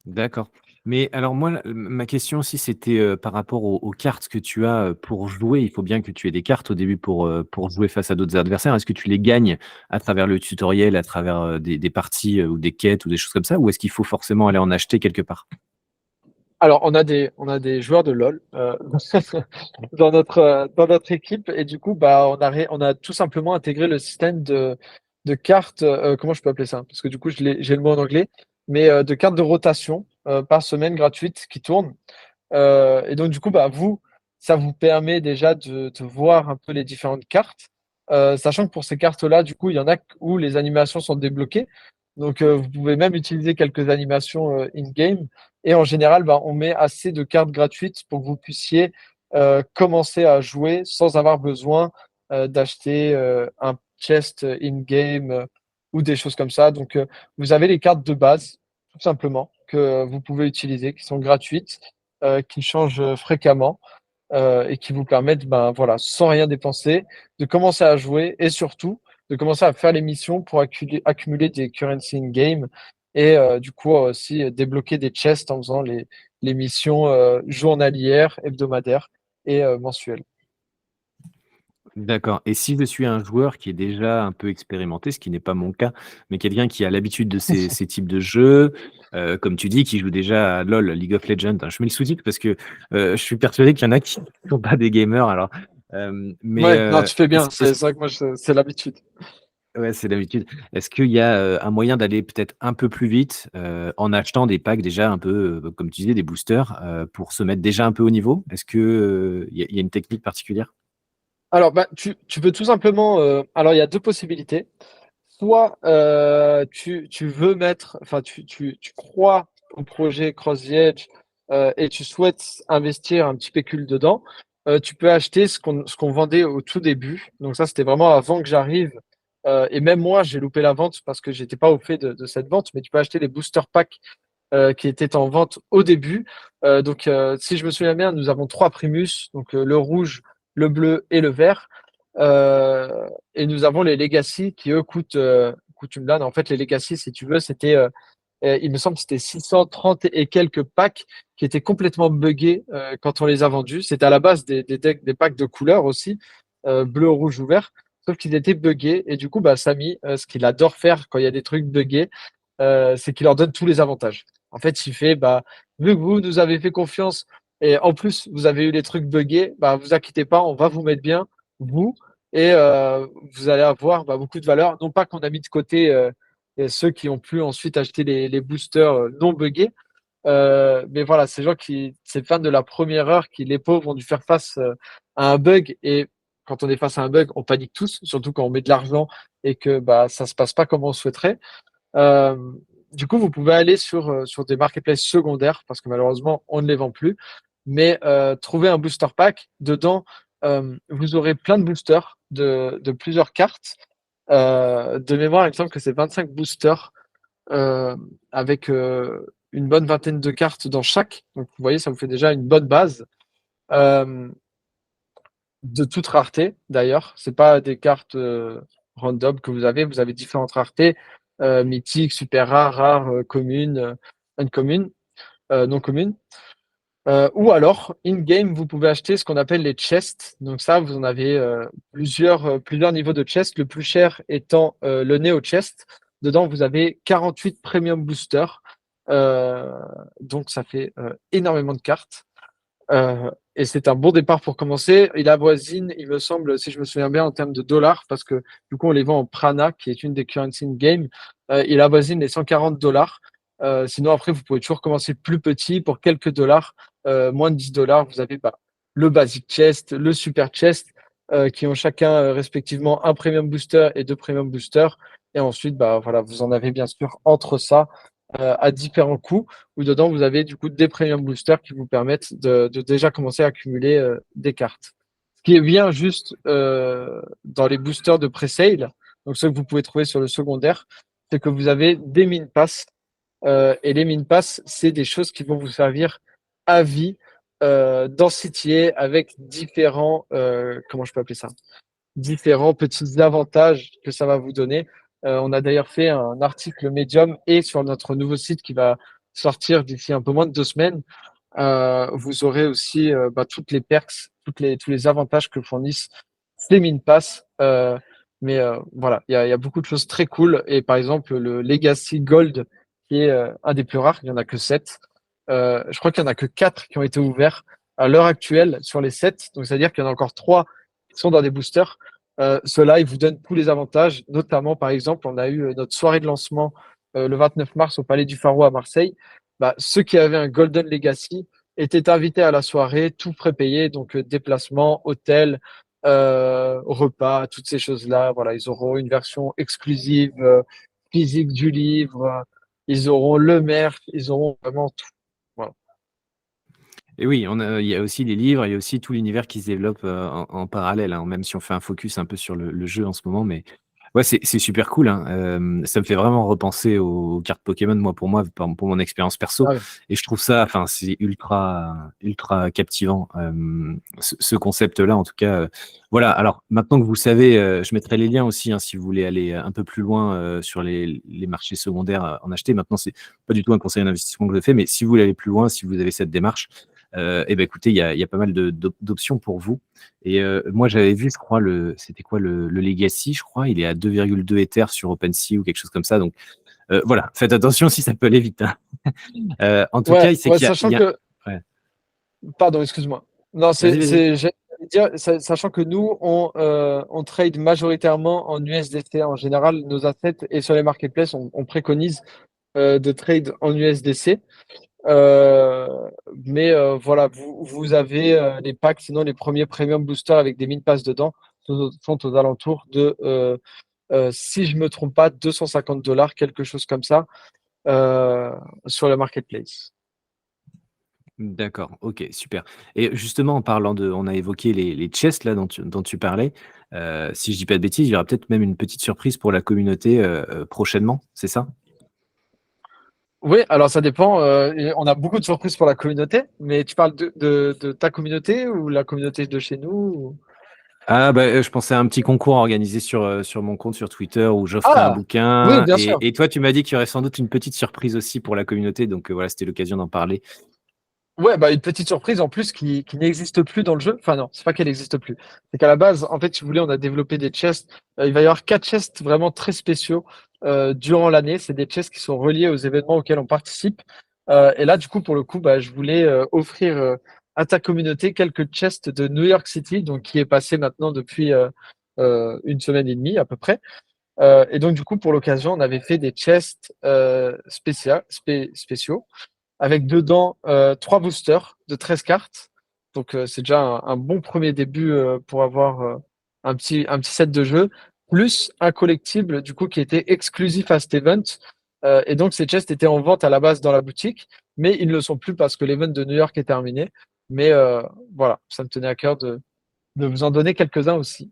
D'accord. Mais alors moi, ma question aussi, c'était, par rapport aux cartes que tu as, pour jouer. Il faut bien que tu aies des cartes au début pour jouer face à d'autres adversaires. Est-ce que tu les gagnes à travers le tutoriel, à travers, des parties, ou des quêtes ou des choses comme ça? Ou est-ce qu'il faut forcément aller en acheter quelque part? Alors on a des joueurs de LoL dans notre équipe et du coup on a tout simplement intégré le système de cartes, comment je peux appeler ça? Parce que du coup j'ai le mot en anglais, mais de cartes de rotation par semaine gratuites qui tournent. Et donc, du coup, ça vous permet déjà de voir un peu les différentes cartes, sachant que pour ces cartes-là, du coup, il y en a où les animations sont débloquées. Donc, vous pouvez même utiliser quelques animations in-game. Et en général, on met assez de cartes gratuites pour que vous puissiez commencer à jouer sans avoir besoin d'acheter un chest in-game ou des choses comme ça. Donc, vous avez les cartes de base, tout simplement, que vous pouvez utiliser, qui sont gratuites qui changent fréquemment et qui vous permettent, voilà, sans rien dépenser, de commencer à jouer et surtout de commencer à faire les missions pour accumuler des currency in-game et du coup aussi débloquer des chests en faisant les missions journalières, hebdomadaires et mensuelles. D'accord, et si je suis un joueur qui est déjà un peu expérimenté, ce qui n'est pas mon cas, mais quelqu'un qui a l'habitude de ces types de jeux, comme tu dis, qui joue déjà à LOL, League of Legends, hein, je mets le sous-titre parce que, je suis persuadé qu'il y en a qui ne sont pas des gamers alors, mais, Ouais, non, tu fais bien. C'est est-ce c'est vrai que moi, c'est l'habitude. ouais, c'est l'habitude. Est-ce qu'il y a, un moyen d'aller peut-être un peu plus vite, en achetant des packs déjà un peu, comme tu disais, des boosters, pour se mettre déjà un peu au niveau? Est-ce que, il y a une technique particulière? Alors, tu peux tout simplement. Alors, il y a deux possibilités. Soit tu veux mettre, enfin, tu crois au projet Cross the Edge et tu souhaites investir un petit pécule dedans, tu peux acheter ce qu'on vendait au tout début. Donc, ça, c'était vraiment avant que j'arrive. Et même moi, j'ai loupé la vente parce que j'étais pas au fait de cette vente, mais tu peux acheter les booster packs qui étaient en vente au début. Donc, si je me souviens bien, nous avons trois Primus, donc le rouge, le bleu et le vert. Et nous avons les Legacy qui, eux, coûtent une blinde. En fait, les Legacy, si tu veux, il me semble que c'était 630 et quelques packs qui étaient complètement buggés quand on les a vendus. C'était à la base des packs de couleurs aussi, bleu, rouge ou vert, sauf qu'ils étaient buggés. Et du coup, Samy, ce qu'il adore faire quand il y a des trucs buggés, c'est qu'il leur donne tous les avantages. En fait, il fait, vu que vous nous avez fait confiance et en plus, vous avez eu les trucs buggés, vous inquiétez pas, on va vous mettre bien, vous, et vous allez avoir beaucoup de valeur. Non pas qu'on a mis de côté ceux qui ont pu ensuite acheter les boosters non buggés, mais voilà, ces fans de la première heure qui, les pauvres, ont dû faire face à un bug et quand on est face à un bug, on panique tous, surtout quand on met de l'argent et que ça se passe pas comme on souhaiterait. Euh, du coup, vous pouvez aller sur des marketplaces secondaires parce que malheureusement, on ne les vend plus. Mais trouver un booster pack, dedans, vous aurez plein de boosters de plusieurs cartes. De mémoire, il me semble que c'est 25 boosters euh, avec une bonne vingtaine de cartes dans chaque. Donc, vous voyez, ça vous fait déjà une bonne base. Euh, de toute rareté, d'ailleurs. C'est pas des cartes random que vous avez. Vous avez différentes raretés, mythiques, super rares, rares, communes, uncommon, non communes. Ou alors, in-game, vous pouvez acheter ce qu'on appelle les chests. Donc ça, vous en avez plusieurs niveaux de chests. Le plus cher étant le Neo Chest. Dedans, vous avez 48 Premium Boosters. Euh, donc ça fait énormément de cartes. Et c'est un bon départ pour commencer. Il avoisine, il me semble, si je me souviens bien, en termes de dollars, parce que du coup, on les vend en Prana, qui est une des currencies in-game. Il avoisine les 140 dollars. Sinon, après, vous pouvez toujours commencer plus petit pour quelques dollars, moins de 10 dollars. Vous avez le Basic Chest, le Super Chest, qui ont chacun respectivement un Premium Booster et deux Premium Boosters. Et ensuite, voilà, vous en avez bien sûr entre ça à différents coûts où dedans vous avez du coup des premium boosters qui vous permettent de déjà commencer à accumuler des cartes. Ce qui est bien juste dans les boosters de pre-sale, donc ceux que vous pouvez trouver sur le secondaire, c'est que vous avez des min pass et les min pass, c'est des choses qui vont vous servir à vie densitier avec différents comment je peux appeler ça? Différents petits avantages que ça va vous donner. On a d'ailleurs fait un article Medium et sur notre nouveau site qui va sortir d'ici un peu moins de 2 semaines. Vous aurez aussi toutes les perks, tous les avantages que fournissent ces min pass. Mais voilà, il y a beaucoup de choses très cool. Et par exemple, le Legacy Gold, qui est un des plus rares, il n'y en a que 7. Je crois qu'il n'y en a que 4 qui ont été ouverts à l'heure actuelle sur les 7. Donc, c'est-à-dire qu'il y en a encore 3 qui sont dans des boosters. Ceux-là, ils vous donnent tous les avantages. Notamment, par exemple, on a eu notre soirée de lancement le 29 mars au Palais du Pharaon à Marseille. Ceux qui avaient un Golden Legacy étaient invités à la soirée, tout prépayé, donc déplacement, hôtel, repas, toutes ces choses-là. Voilà, ils auront une version exclusive, physique du livre. Ils auront le merch, ils auront vraiment tout. Voilà. Et oui, il y a aussi les livres, il y a aussi tout l'univers qui se développe en parallèle, hein, même si on fait un focus un peu sur le jeu en ce moment. Mais ouais, c'est super cool, hein. Ça me fait vraiment repenser aux cartes Pokémon, moi, pour mon expérience perso. Ah oui. Et je trouve ça, enfin, c'est ultra captivant, ce concept-là, en tout cas. Voilà, alors maintenant que vous savez, je mettrai les liens aussi, hein, si vous voulez aller un peu plus loin sur les marchés secondaires en acheter. Maintenant, c'est pas du tout un conseil d'investissement que je fais, mais si vous voulez aller plus loin, si vous avez cette démarche, eh ben écoutez, il y a pas mal d'options pour vous. Et moi, j'avais vu, je crois, c'était quoi le Legacy, je crois, il est à 2,2 Ether sur OpenSea ou quelque chose comme ça. Donc voilà, faites attention si ça peut aller vite, hein. En tout Ouais, cas, c'est ouais, qu'il sachant y a... que Ouais. pardon, excuse-moi. Non, Vas-y, vas-y. j'allais dire, sachant que nous, on trade majoritairement en USDT en général, nos assets, et sur les marketplaces, on préconise de trade en USDC. Euh, mais voilà, vous avez les packs, sinon les premiers premium boosters avec des min pass dedans sont aux alentours de, si je me trompe pas, 250 dollars, quelque chose comme ça, euh, sur le marketplace. D'accord, ok, super. Et justement, en parlant on a évoqué les chests là dont tu parlais. Si je dis pas de bêtises, il y aura peut-être même une petite surprise pour la communauté prochainement, c'est ça? Oui, alors ça dépend. Et on a beaucoup de surprises pour la communauté, mais tu parles de ta communauté ou la communauté de chez nous Ah bah, je pensais à un petit concours organisé sur mon compte sur Twitter où j'offrais un Ah, oui, bouquin bien sûr. et toi tu m'as dit qu'il y aurait sans doute une petite surprise aussi pour la communauté donc voilà, c'était l'occasion d'en parler. Ouais, une petite surprise en plus qui n'existe plus dans le jeu. Enfin non, c'est pas qu'elle n'existe plus. C'est qu'à la base, en fait, si vous voulez, on a développé des chests. Il va y avoir 4 chests vraiment très spéciaux durant l'année. C'est des chests qui sont reliés aux événements auxquels on participe. Et là, du coup, pour le coup, je voulais offrir à ta communauté quelques chests de New York City, donc qui est passé maintenant depuis une semaine et demie à peu près. Et donc, du coup, pour l'occasion, on avait fait des chests spéciaux avec dedans 3 boosters de 13 cartes. Donc, c'est déjà un bon premier début pour avoir un petit set de jeux, plus un collectible du coup qui était exclusif à cet event. Et donc ces chests étaient en vente à la base dans la boutique, mais ils ne le sont plus parce que l'event de New York est terminé. Mais voilà, ça me tenait à cœur de vous en donner quelques-uns aussi.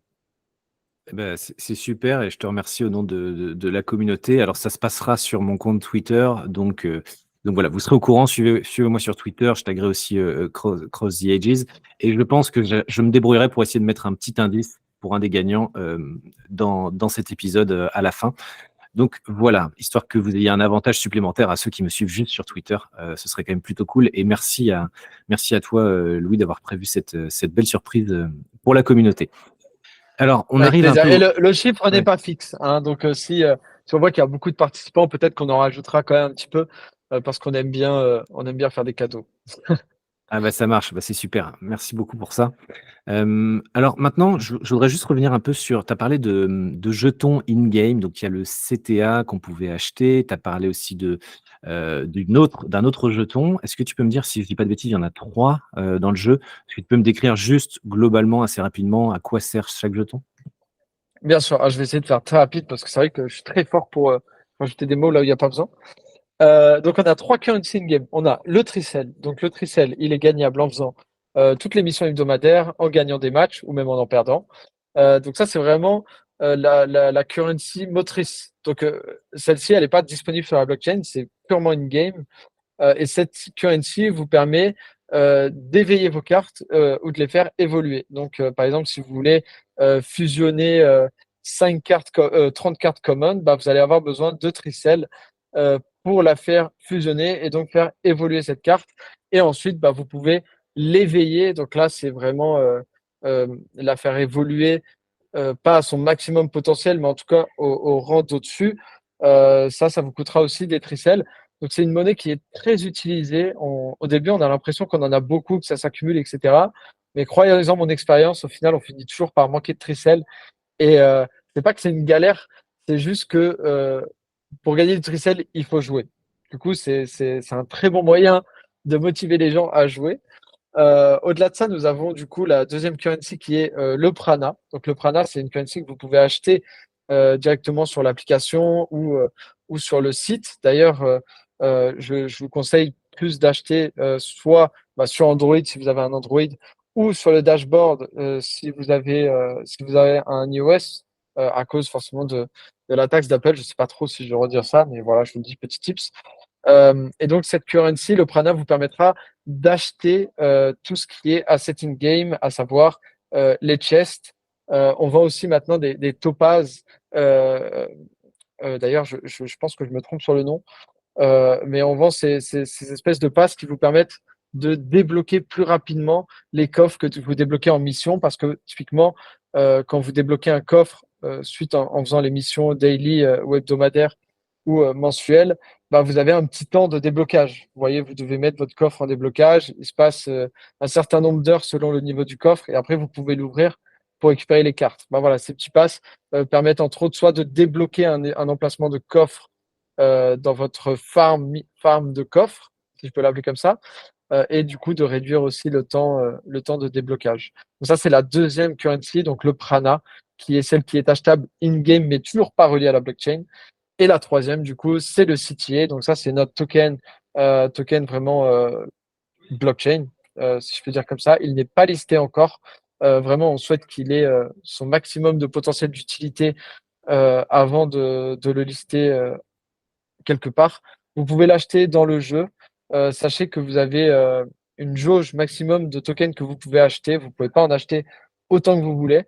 Eh ben, c'est super et je te remercie au nom de la communauté. Alors, ça se passera sur mon compte Twitter. Donc voilà, vous serez au courant. Suivez-moi sur Twitter. Je taguerai aussi Cross the Ages. Et je pense que je me débrouillerai pour essayer de mettre un petit indice pour un des gagnants dans cet épisode à la fin. Donc voilà, histoire que vous ayez un avantage supplémentaire à ceux qui me suivent juste sur Twitter. Ce serait quand même plutôt cool. Et merci à toi, Louis, d'avoir prévu cette belle surprise pour la communauté. Alors, on Avec arrive un plaisir. peu Et le chiffre n'est ouais. pas fixe, hein, donc si on voit qu'il y a beaucoup de participants, peut-être qu'on en rajoutera quand même un petit peu parce qu'on aime bien faire des cadeaux. Ah bah ça marche, bah c'est super. Merci beaucoup pour ça. Alors maintenant, je voudrais juste revenir un peu sur tu as parlé de jetons in-game, donc il y a le CTA qu'on pouvait acheter. Tu as parlé aussi d'un autre jeton. Est-ce que tu peux me dire, si je dis pas de bêtises, il y en a 3 dans le jeu? Est-ce que tu peux me décrire juste globalement, assez rapidement, à quoi sert chaque jeton? Bien sûr, je vais essayer de faire très rapide parce que c'est vrai que je suis très fort pour rajouter des mots là où il n'y a pas besoin. Donc on a 3 currency in-game. On a le Tricel. Donc le Tricel, il est gagnable en faisant toutes les missions hebdomadaires, en gagnant des matchs ou même en perdant. Donc ça, c'est vraiment la currency motrice. Donc celle-ci, elle n'est pas disponible sur la blockchain, c'est purement in-game. Et cette currency vous permet d'éveiller vos cartes ou de les faire évoluer. Donc par exemple, si vous voulez fusionner 30 cartes common, bah, vous allez avoir besoin de Tricel pour la faire fusionner et donc faire évoluer cette carte. Et ensuite, bah, vous pouvez l'éveiller. Donc là, c'est vraiment la faire évoluer, pas à son maximum potentiel, mais en tout cas au rang d'au-dessus. Ça vous coûtera aussi des Tricel. Donc c'est une monnaie qui est très utilisée. Au début, on a l'impression qu'on en a beaucoup, que ça s'accumule, etc. Mais croyez-en mon expérience, au final, on finit toujours par manquer de Tricel. Et c'est pas que c'est une galère, c'est juste que pour gagner du Tricel, il faut jouer. Du coup, c'est un très bon moyen de motiver les gens à jouer. Au-delà de ça, nous avons du coup la deuxième currency qui est le Prana. Donc le Prana, c'est une currency que vous pouvez acheter directement sur l'application ou sur le site. D'ailleurs, je vous conseille plus d'acheter soit sur Android si vous avez un Android ou sur le dashboard si vous avez un iOS à cause forcément de la taxe d'Apple. Je ne sais pas trop si je vais redire ça, mais voilà, je vous le dis, petit tips. Et donc, cette currency, le Prana, vous permettra d'acheter tout ce qui est asset in game, à savoir les chests. On vend aussi maintenant des topazes. D'ailleurs, je pense que je me trompe sur le nom, mais on vend ces espèces de passes qui vous permettent de débloquer plus rapidement les coffres que vous débloquez en mission, parce que typiquement, quand vous débloquez un coffre suite en faisant les missions daily ou hebdomadaires ou mensuelles, bah, vous avez un petit temps de déblocage. Vous voyez, vous devez mettre votre coffre en déblocage. Il se passe un certain nombre d'heures selon le niveau du coffre, et après, vous pouvez l'ouvrir pour récupérer les cartes. Bah, voilà, ces petits passes permettent entre autres soit de débloquer un emplacement de coffre dans votre farm de coffre, si je peux l'appeler comme ça, et du coup de réduire aussi le temps de déblocage. Donc ça, c'est la deuxième currency, donc le Prana, qui est celle qui est achetable in-game, mais toujours pas reliée à la blockchain. Et la troisième, du coup, c'est le CTA. Donc ça, c'est notre token vraiment blockchain, si je peux dire comme ça. Il n'est pas listé encore. Vraiment, on souhaite qu'il ait son maximum de potentiel d'utilité avant de le lister quelque part. Vous pouvez l'acheter dans le jeu. Sachez que vous avez une jauge maximum de tokens que vous pouvez acheter. Vous ne pouvez pas en acheter autant que vous voulez.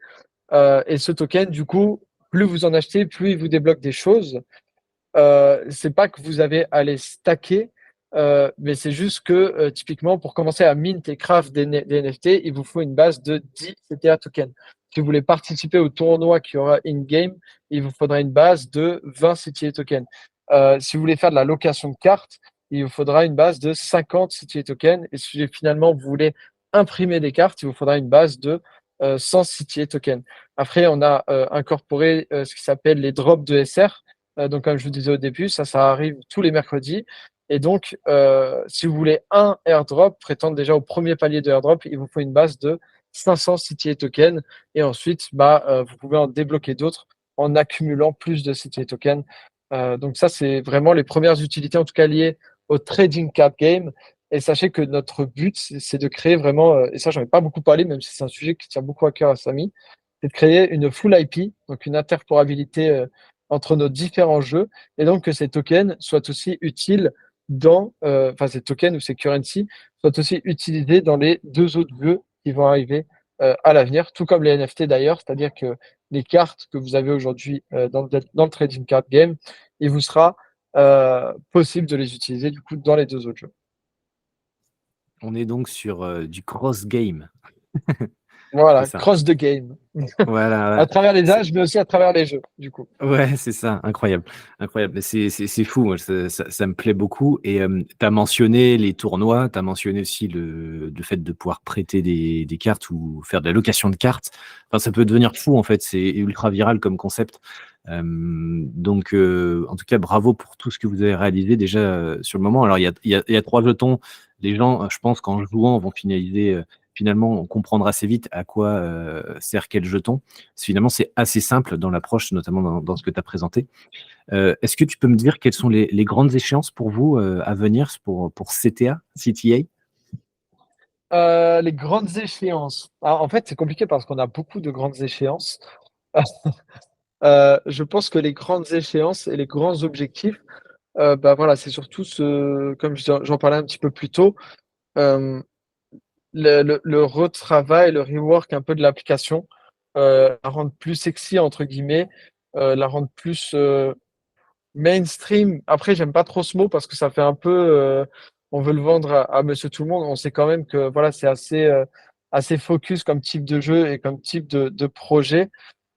Et ce token, du coup, plus vous en achetez, plus il vous débloque des choses. C'est pas que vous avez à les stacker, mais c'est juste que typiquement, pour commencer à mint et craft des NFT, il vous faut une base de 10 CTA tokens. Si vous voulez participer au tournoi qui aura in-game, il vous faudra une base de 20 CTA tokens. Si vous voulez faire de la location de cartes, il vous faudra une base de 50 CTA tokens. Et si finalement vous voulez imprimer des cartes, il vous faudra une base de 100 CTA tokens. Après, on a incorporé ce qui s'appelle les drops de SR. Donc, comme je vous disais au début, ça arrive tous les mercredis. Et donc, si vous voulez un airdrop, prétendre déjà au premier palier de airdrop, il vous faut une base de 500 CTA tokens et ensuite, vous pouvez en débloquer d'autres en accumulant plus de CTA tokens. Donc ça, c'est vraiment les premières utilités, en tout cas liées au trading card game. Et sachez que notre but, c'est de créer vraiment, et ça, j'en ai pas beaucoup parlé, même si c'est un sujet qui tient beaucoup à cœur à Samy, c'est de créer une full IP, donc une interopérabilité entre nos différents jeux, et donc que ces tokens soient aussi utiles enfin ces tokens ou ces currencies soient aussi utilisés dans les 2 autres jeux qui vont arriver à l'avenir, tout comme les NFT d'ailleurs, c'est-à-dire que les cartes que vous avez aujourd'hui dans le trading card game, il vous sera possible de les utiliser du coup dans les 2 autres jeux. On est donc sur du cross game, c'est Voilà, ça? cross the game. Voilà, À ouais. travers les C'est âges, mais aussi à travers les jeux, du coup. Ouais, c'est ça, incroyable, incroyable. Mais c'est fou, moi, ça me plaît beaucoup et tu as mentionné les tournois, tu as mentionné aussi le fait de pouvoir prêter des cartes ou faire de la location de cartes. Enfin, ça peut devenir fou, en fait, c'est ultra viral comme concept. Donc en tout cas, bravo pour tout ce que vous avez réalisé déjà, sur le moment. Alors il y a 3 jetons. Les gens, je pense qu'en jouant, vont finalement, on comprendra assez vite à quoi, sert quel jeton. Finalement, c'est assez simple dans l'approche, notamment dans ce que tu as présenté. Est-ce que tu peux me dire quelles sont les grandes échéances pour vous, à venir pour CTA? Les grandes échéances. Alors, en fait, c'est compliqué parce qu'on a beaucoup de grandes échéances. Je pense que les grandes échéances et les grands objectifs, voilà, c'est surtout comme j'en parlais un petit peu plus tôt, hem, le retravail, le rework un peu de l'application, la rendre plus «sexy» entre guillemets, la rendre plus, mainstream. Après, j'aime pas trop ce mot parce que ça fait un peu, on veut le vendre à monsieur tout le monde. On sait quand même que voilà, c'est assez focus comme type de jeu et comme type de projet.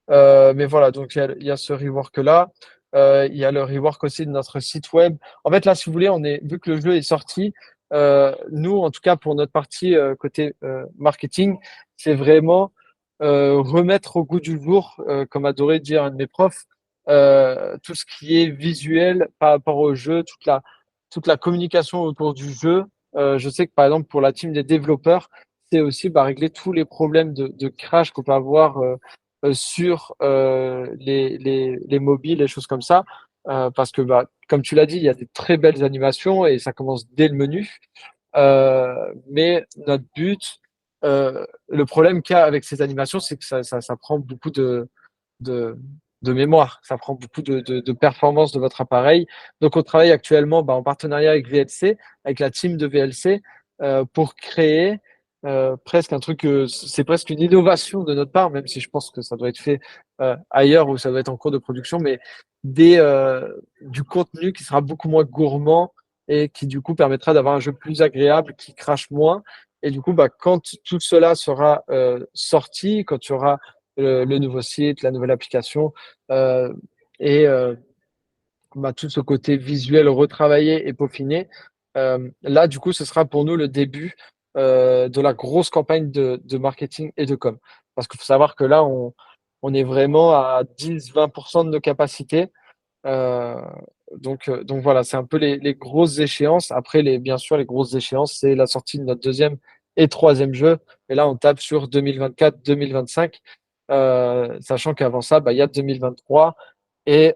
Mais voilà, donc il y a ce rework-là. Il y a le rework aussi de notre site web. En fait, là, si vous voulez, vu que le jeu est sorti, nous, en tout cas pour notre partie, côté, marketing, c'est vraiment, remettre au goût du jour, comme adorait dire un de mes profs, tout ce qui est visuel par rapport au jeu, toute la communication autour du jeu. Je sais que, par exemple, pour la team des développeurs, c'est aussi, régler tous les problèmes de crash qu'on peut avoir, sur les mobiles, les choses comme ça. Parce que, comme tu l'as dit, il y a des très belles animations et ça commence dès le menu. Mais notre but, le problème qu'il y a avec ces animations, c'est que ça prend beaucoup de, de mémoire, ça prend beaucoup de performance de votre appareil. Donc, on travaille actuellement en partenariat avec VLC, avec la team de VLC, pour créer presque un truc, c'est presque une innovation de notre part, même si je pense que ça doit être fait ailleurs ou ça doit être en cours de production, mais du contenu qui sera beaucoup moins gourmand et qui du coup permettra d'avoir un jeu plus agréable, qui crache moins. Et du coup, quand tout cela sera sorti, quand tu auras le nouveau site, la nouvelle application et tout ce côté visuel retravaillé et peaufiné, là, du coup, ce sera pour nous le début de la grosse campagne de marketing et de com. Parce qu'il faut savoir que là, on est vraiment à 10-20% de nos capacités. Euh, donc voilà, c'est un peu les grosses échéances. Après, bien sûr, les grosses échéances, c'est la sortie de notre deuxième et troisième jeu. Et là, on tape sur 2024-2025, sachant qu'avant ça, il y a 2023. Et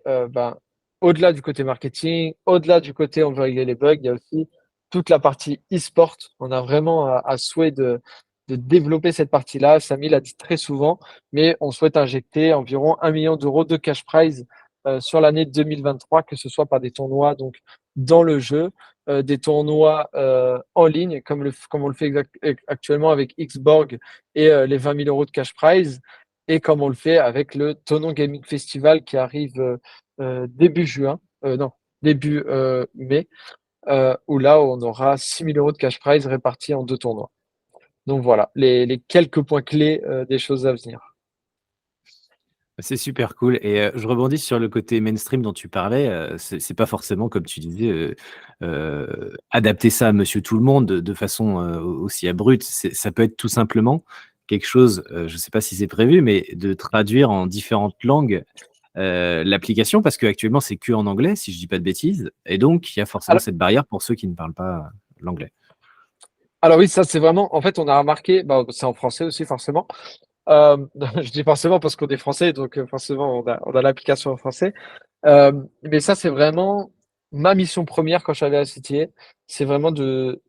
au-delà du côté marketing, au-delà du côté on veut régler les bugs, il y a aussi toute la partie e-sport. On a vraiment à souhait de développer cette partie-là. Samy l'a dit très souvent, mais on souhaite injecter environ 1 million d'euros de cash prize sur l'année 2023, que ce soit par des tournois donc dans le jeu, des tournois en ligne, comme on le fait actuellement avec Xborg et les 20 000 euros de cash prize, et comme on le fait avec le Tonon Gaming Festival qui arrive début juin, non, début mai, où là on aura 6 000 euros de cash prize répartis en 2 tournois. Donc voilà, les quelques points clés des choses à venir. C'est super cool et je rebondis sur le côté mainstream dont tu parlais, c'est pas forcément comme tu disais, adapter ça à monsieur tout le monde de façon, aussi abrupte. Ça peut être tout simplement quelque chose, je sais pas si c'est prévu, mais de traduire en différentes langues, l'application parce qu'actuellement c'est que en anglais si je dis pas de bêtises et donc il y a forcément Alors, cette barrière pour ceux qui ne parlent pas l'anglais. Alors oui, ça c'est vraiment, en fait, on a remarqué, bah, c'est en français aussi forcément. Je dis forcément parce qu'on est français, donc forcément on a l'application en français. Mais ça c'est vraiment ma mission première quand je suis arrivé à CTA, c'est vraiment de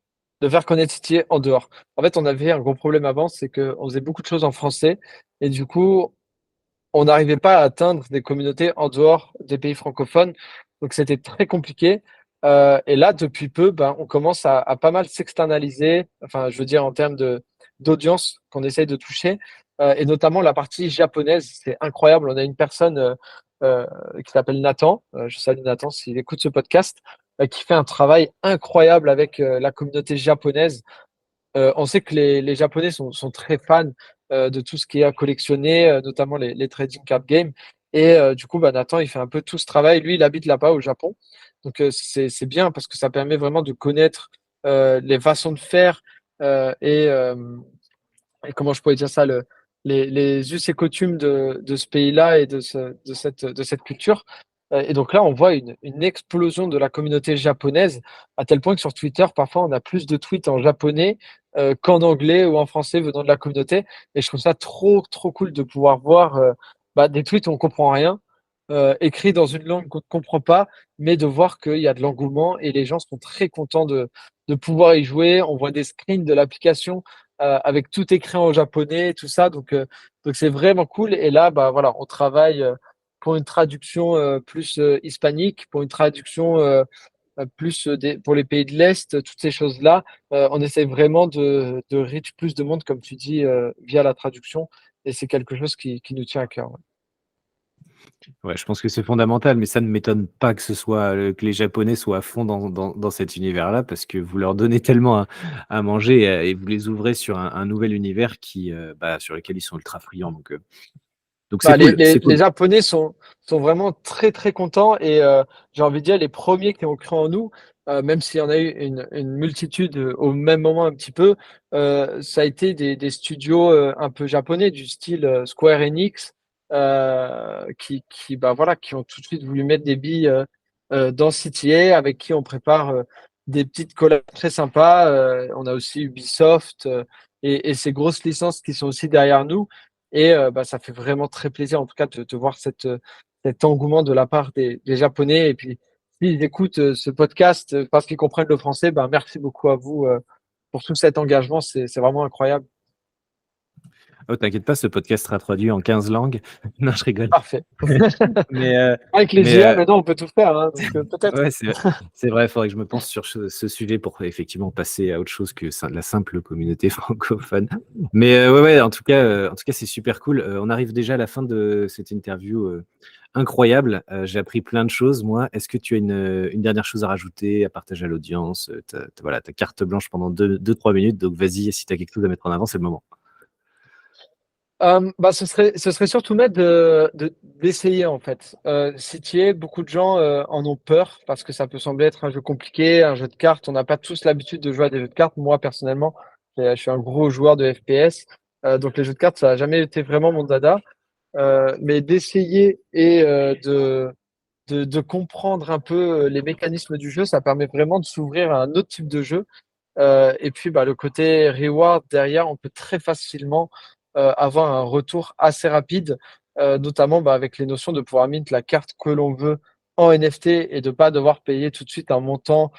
faire connaître CTA en dehors. En fait, on avait un gros problème avant, c'est qu'on faisait beaucoup de choses en français et du coup, on n'arrivait pas à atteindre des communautés en dehors des pays francophones. Donc c'était très compliqué. Et là, depuis peu, ben, on commence à pas mal s'externaliser, enfin, je veux dire en termes d'audience qu'on essaye de toucher, et notamment la partie japonaise. C'est incroyable. On a une personne euh, qui s'appelle Nathan, je salue Nathan s'il écoute ce podcast, qui fait un travail incroyable avec la communauté japonaise. On sait que les Japonais sont très fans de tout ce qui est à collectionner, notamment les trading card games. Et du coup, bah, Nathan, il fait un peu tout ce travail. Lui, il habite là-bas au Japon. Donc, c'est bien parce que ça permet vraiment de connaître les façons de faire et comment je pourrais dire ça, les us et coutumes de ce pays-là et de cette culture. Et donc là, on voit une explosion de la communauté japonaise, à tel point que sur Twitter, parfois, on a plus de tweets en japonais qu'en anglais ou en français venant de la communauté. Et je trouve ça trop, trop cool de pouvoir voir bah, des tweets où on comprend rien, écrits dans une langue qu'on ne comprend pas, mais de voir qu'il y a de l'engouement et les gens sont très contents de pouvoir y jouer. On voit des screens de l'application avec tout écrit en japonais, tout ça. Donc c'est vraiment cool. Et là, bah voilà, on travaille pour une traduction plus hispanique, pour une traduction plus pour les pays de l'Est, toutes ces choses-là. On essaie vraiment de reach plus de monde, comme tu dis, via la traduction. Et c'est quelque chose qui nous tient à cœur. Ouais. Ouais, je pense que c'est fondamental, mais ça ne m'étonne pas que ce soit, que les Japonais soient à fond dans cet univers-là, parce que vous leur donnez tellement à manger et vous les ouvrez sur un nouvel univers qui, bah, sur lequel ils sont ultra friands, donc c'est Bah, les, cool, les, c'est les cool. Japonais sont vraiment très très contents et j'ai envie de dire les premiers qui ont cru en nous, même s'il y en a eu une multitude au même moment un petit peu, ça a été des studios un peu japonais du style Square Enix bah, voilà, qui ont tout de suite voulu mettre des billes dans CTA avec qui on prépare des petites collabs très sympas. On a aussi Ubisoft et ces grosses licences qui sont aussi derrière nous. Et bah, ça fait vraiment très plaisir, en tout cas, de voir cet engouement de la part des Japonais. Et puis, s'ils écoutent ce podcast parce qu'ils comprennent le français, bah, merci beaucoup à vous pour tout cet engagement. C'est vraiment incroyable. Oh, t'inquiète pas, ce podcast sera traduit en 15 langues. Non, je rigole. Parfait. Mais, heu, Avec les mais, IA, maintenant, on peut tout faire. Hein, donc, peut-être. ouais, c'est vrai, il faudrait que je me pense sur ce sujet pour effectivement passer à autre chose que la simple communauté francophone. Mais ouais, ouais, en tout cas, c'est super cool. On arrive déjà à la fin de cette interview incroyable. J'ai appris plein de choses, moi. Est-ce que tu as une dernière chose à rajouter, à partager à l'audience? Voilà, ta carte blanche pendant 2-3 minutes. Donc vas-y, si tu as quelque chose à mettre en avant, c'est le moment. Bah, ce serait surtout mettre d'essayer en fait. CTA, beaucoup de gens en ont peur parce que ça peut sembler être un jeu compliqué, un jeu de cartes. On n'a pas tous l'habitude de jouer à des jeux de cartes. Moi personnellement, je suis un gros joueur de FPS, donc les jeux de cartes ça n'a jamais été vraiment mon dada. Mais d'essayer et de comprendre un peu les mécanismes du jeu, ça permet vraiment de s'ouvrir à un autre type de jeu. Et puis, bah, le côté reward derrière, on peut très facilement avoir un retour assez rapide, notamment bah, avec les notions de pouvoir mint la carte que l'on veut en NFT et de pas devoir payer tout de suite un montant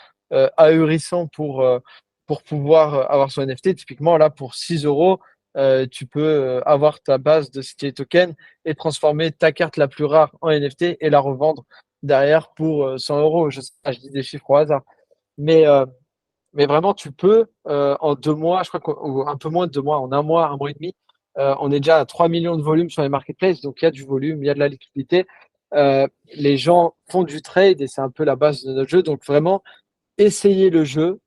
ahurissant pour pouvoir avoir son NFT. Typiquement, là, pour 6 euros, tu peux avoir ta base de City Token et transformer ta carte la plus rare en NFT et la revendre derrière pour 100 euros. Je sais pas, je dis des chiffres au hasard. Mais, euh, mais vraiment, tu peux, en 2 mois, je crois ou un peu moins de 2 mois, en un mois et demi, on est déjà à 3 millions de volumes sur les marketplaces, donc il y a du volume, il y a de la liquidité. Les gens font du trade et c'est un peu la base de notre jeu. Donc vraiment, essayez le jeu,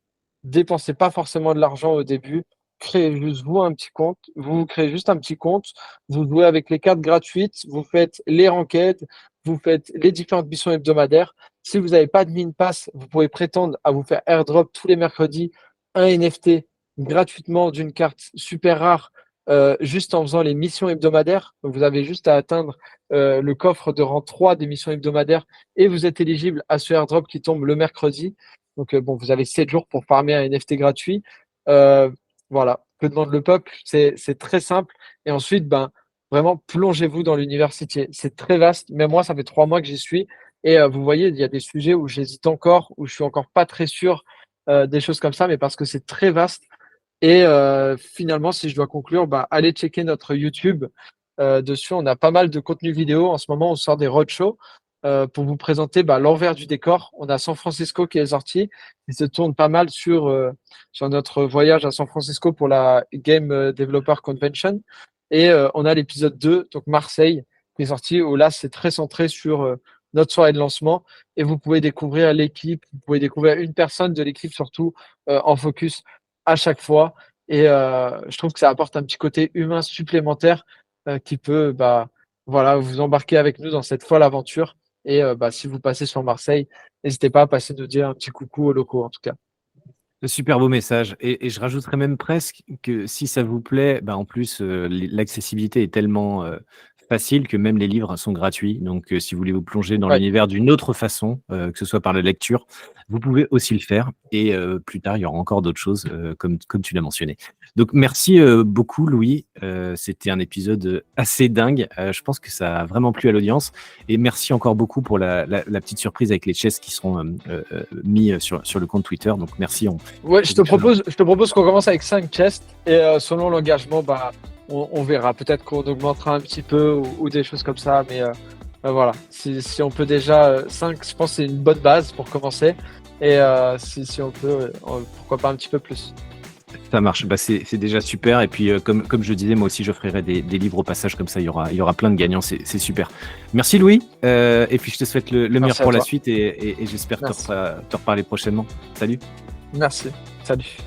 dépensez pas forcément de l'argent au début, créez juste vous un petit compte, vous créez juste un petit compte, vous jouez avec les cartes gratuites, vous faites les ranked, vous faites les différentes missions hebdomadaires. Si vous n'avez pas de mine pass, vous pouvez prétendre à vous faire airdrop tous les mercredis un NFT gratuitement d'une carte super rare juste en faisant les missions hebdomadaires. Donc vous avez juste à atteindre le coffre de rang 3 des missions hebdomadaires et vous êtes éligible à ce airdrop qui tombe le mercredi. Donc, bon, vous avez 7 jours pour farmer un NFT gratuit. Heu, voilà, que demande le peuple? C'est très simple et ensuite, ben, vraiment plongez-vous dans l'université. C'est très vaste. Même moi, ça fait 3 mois que j'y suis et vous voyez, il y a des sujets où j'hésite encore, où je suis encore pas très sûr, des choses comme ça, mais parce que c'est très vaste et finalement, si je dois conclure, bah, allez checker notre YouTube. Dessus, on a pas mal de contenu vidéo. En ce moment, on sort des roadshows, pour vous présenter, bah, l'envers du décor. On a San Francisco qui est sorti. Il se tourne pas mal sur notre voyage à San Francisco pour la Game Developer Convention et on a l'épisode 2, donc Marseille, qui est sorti, où là, c'est très centré sur, notre soirée de lancement et vous pouvez découvrir l'équipe, vous pouvez découvrir une personne de l'équipe surtout, en focus à chaque fois et je trouve que ça apporte un petit côté humain supplémentaire, qui peut, bah, voilà, vous embarquer avec nous dans cette folle aventure et bah, si vous passez sur Marseille, n'hésitez pas à passer nous dire un petit coucou aux locaux, en tout cas. Super beau message et je rajouterais même presque que si ça vous plaît, bah, en plus, l'accessibilité est tellement, facile que même les livres sont gratuits. Donc, si vous voulez vous plonger dans Ouais. l'univers d'une autre façon, que ce soit par la lecture, vous pouvez aussi le faire et plus tard, il y aura encore d'autres choses, comme tu l'as mentionné. Donc merci, beaucoup Louis, c'était un épisode, assez dingue. Je pense que ça a vraiment plu à l'audience et merci encore beaucoup pour la petite surprise avec les chess qui seront, mis, sur le compte Twitter. Donc merci, Ouais, c'est quelque chose. je te propose qu'on commence avec 5 chests et selon l'engagement, bah, on verra. Peut-être qu'on augmentera un petit peu ou des choses comme ça, mais voilà. Si on peut déjà 5, je pense que c'est une bonne base pour commencer. Et si on peut, pourquoi pas un petit peu plus. Ça marche, bah, c'est déjà super. Et puis, comme je disais, moi aussi, j'offrirai des livres au passage, comme ça, il y aura plein de gagnants, c'est super. Merci Louis, et puis je te souhaite le meilleur Merci à pour la toi. suite et j'espère te Merci. reparler prochainement. Salut. Merci. Salut.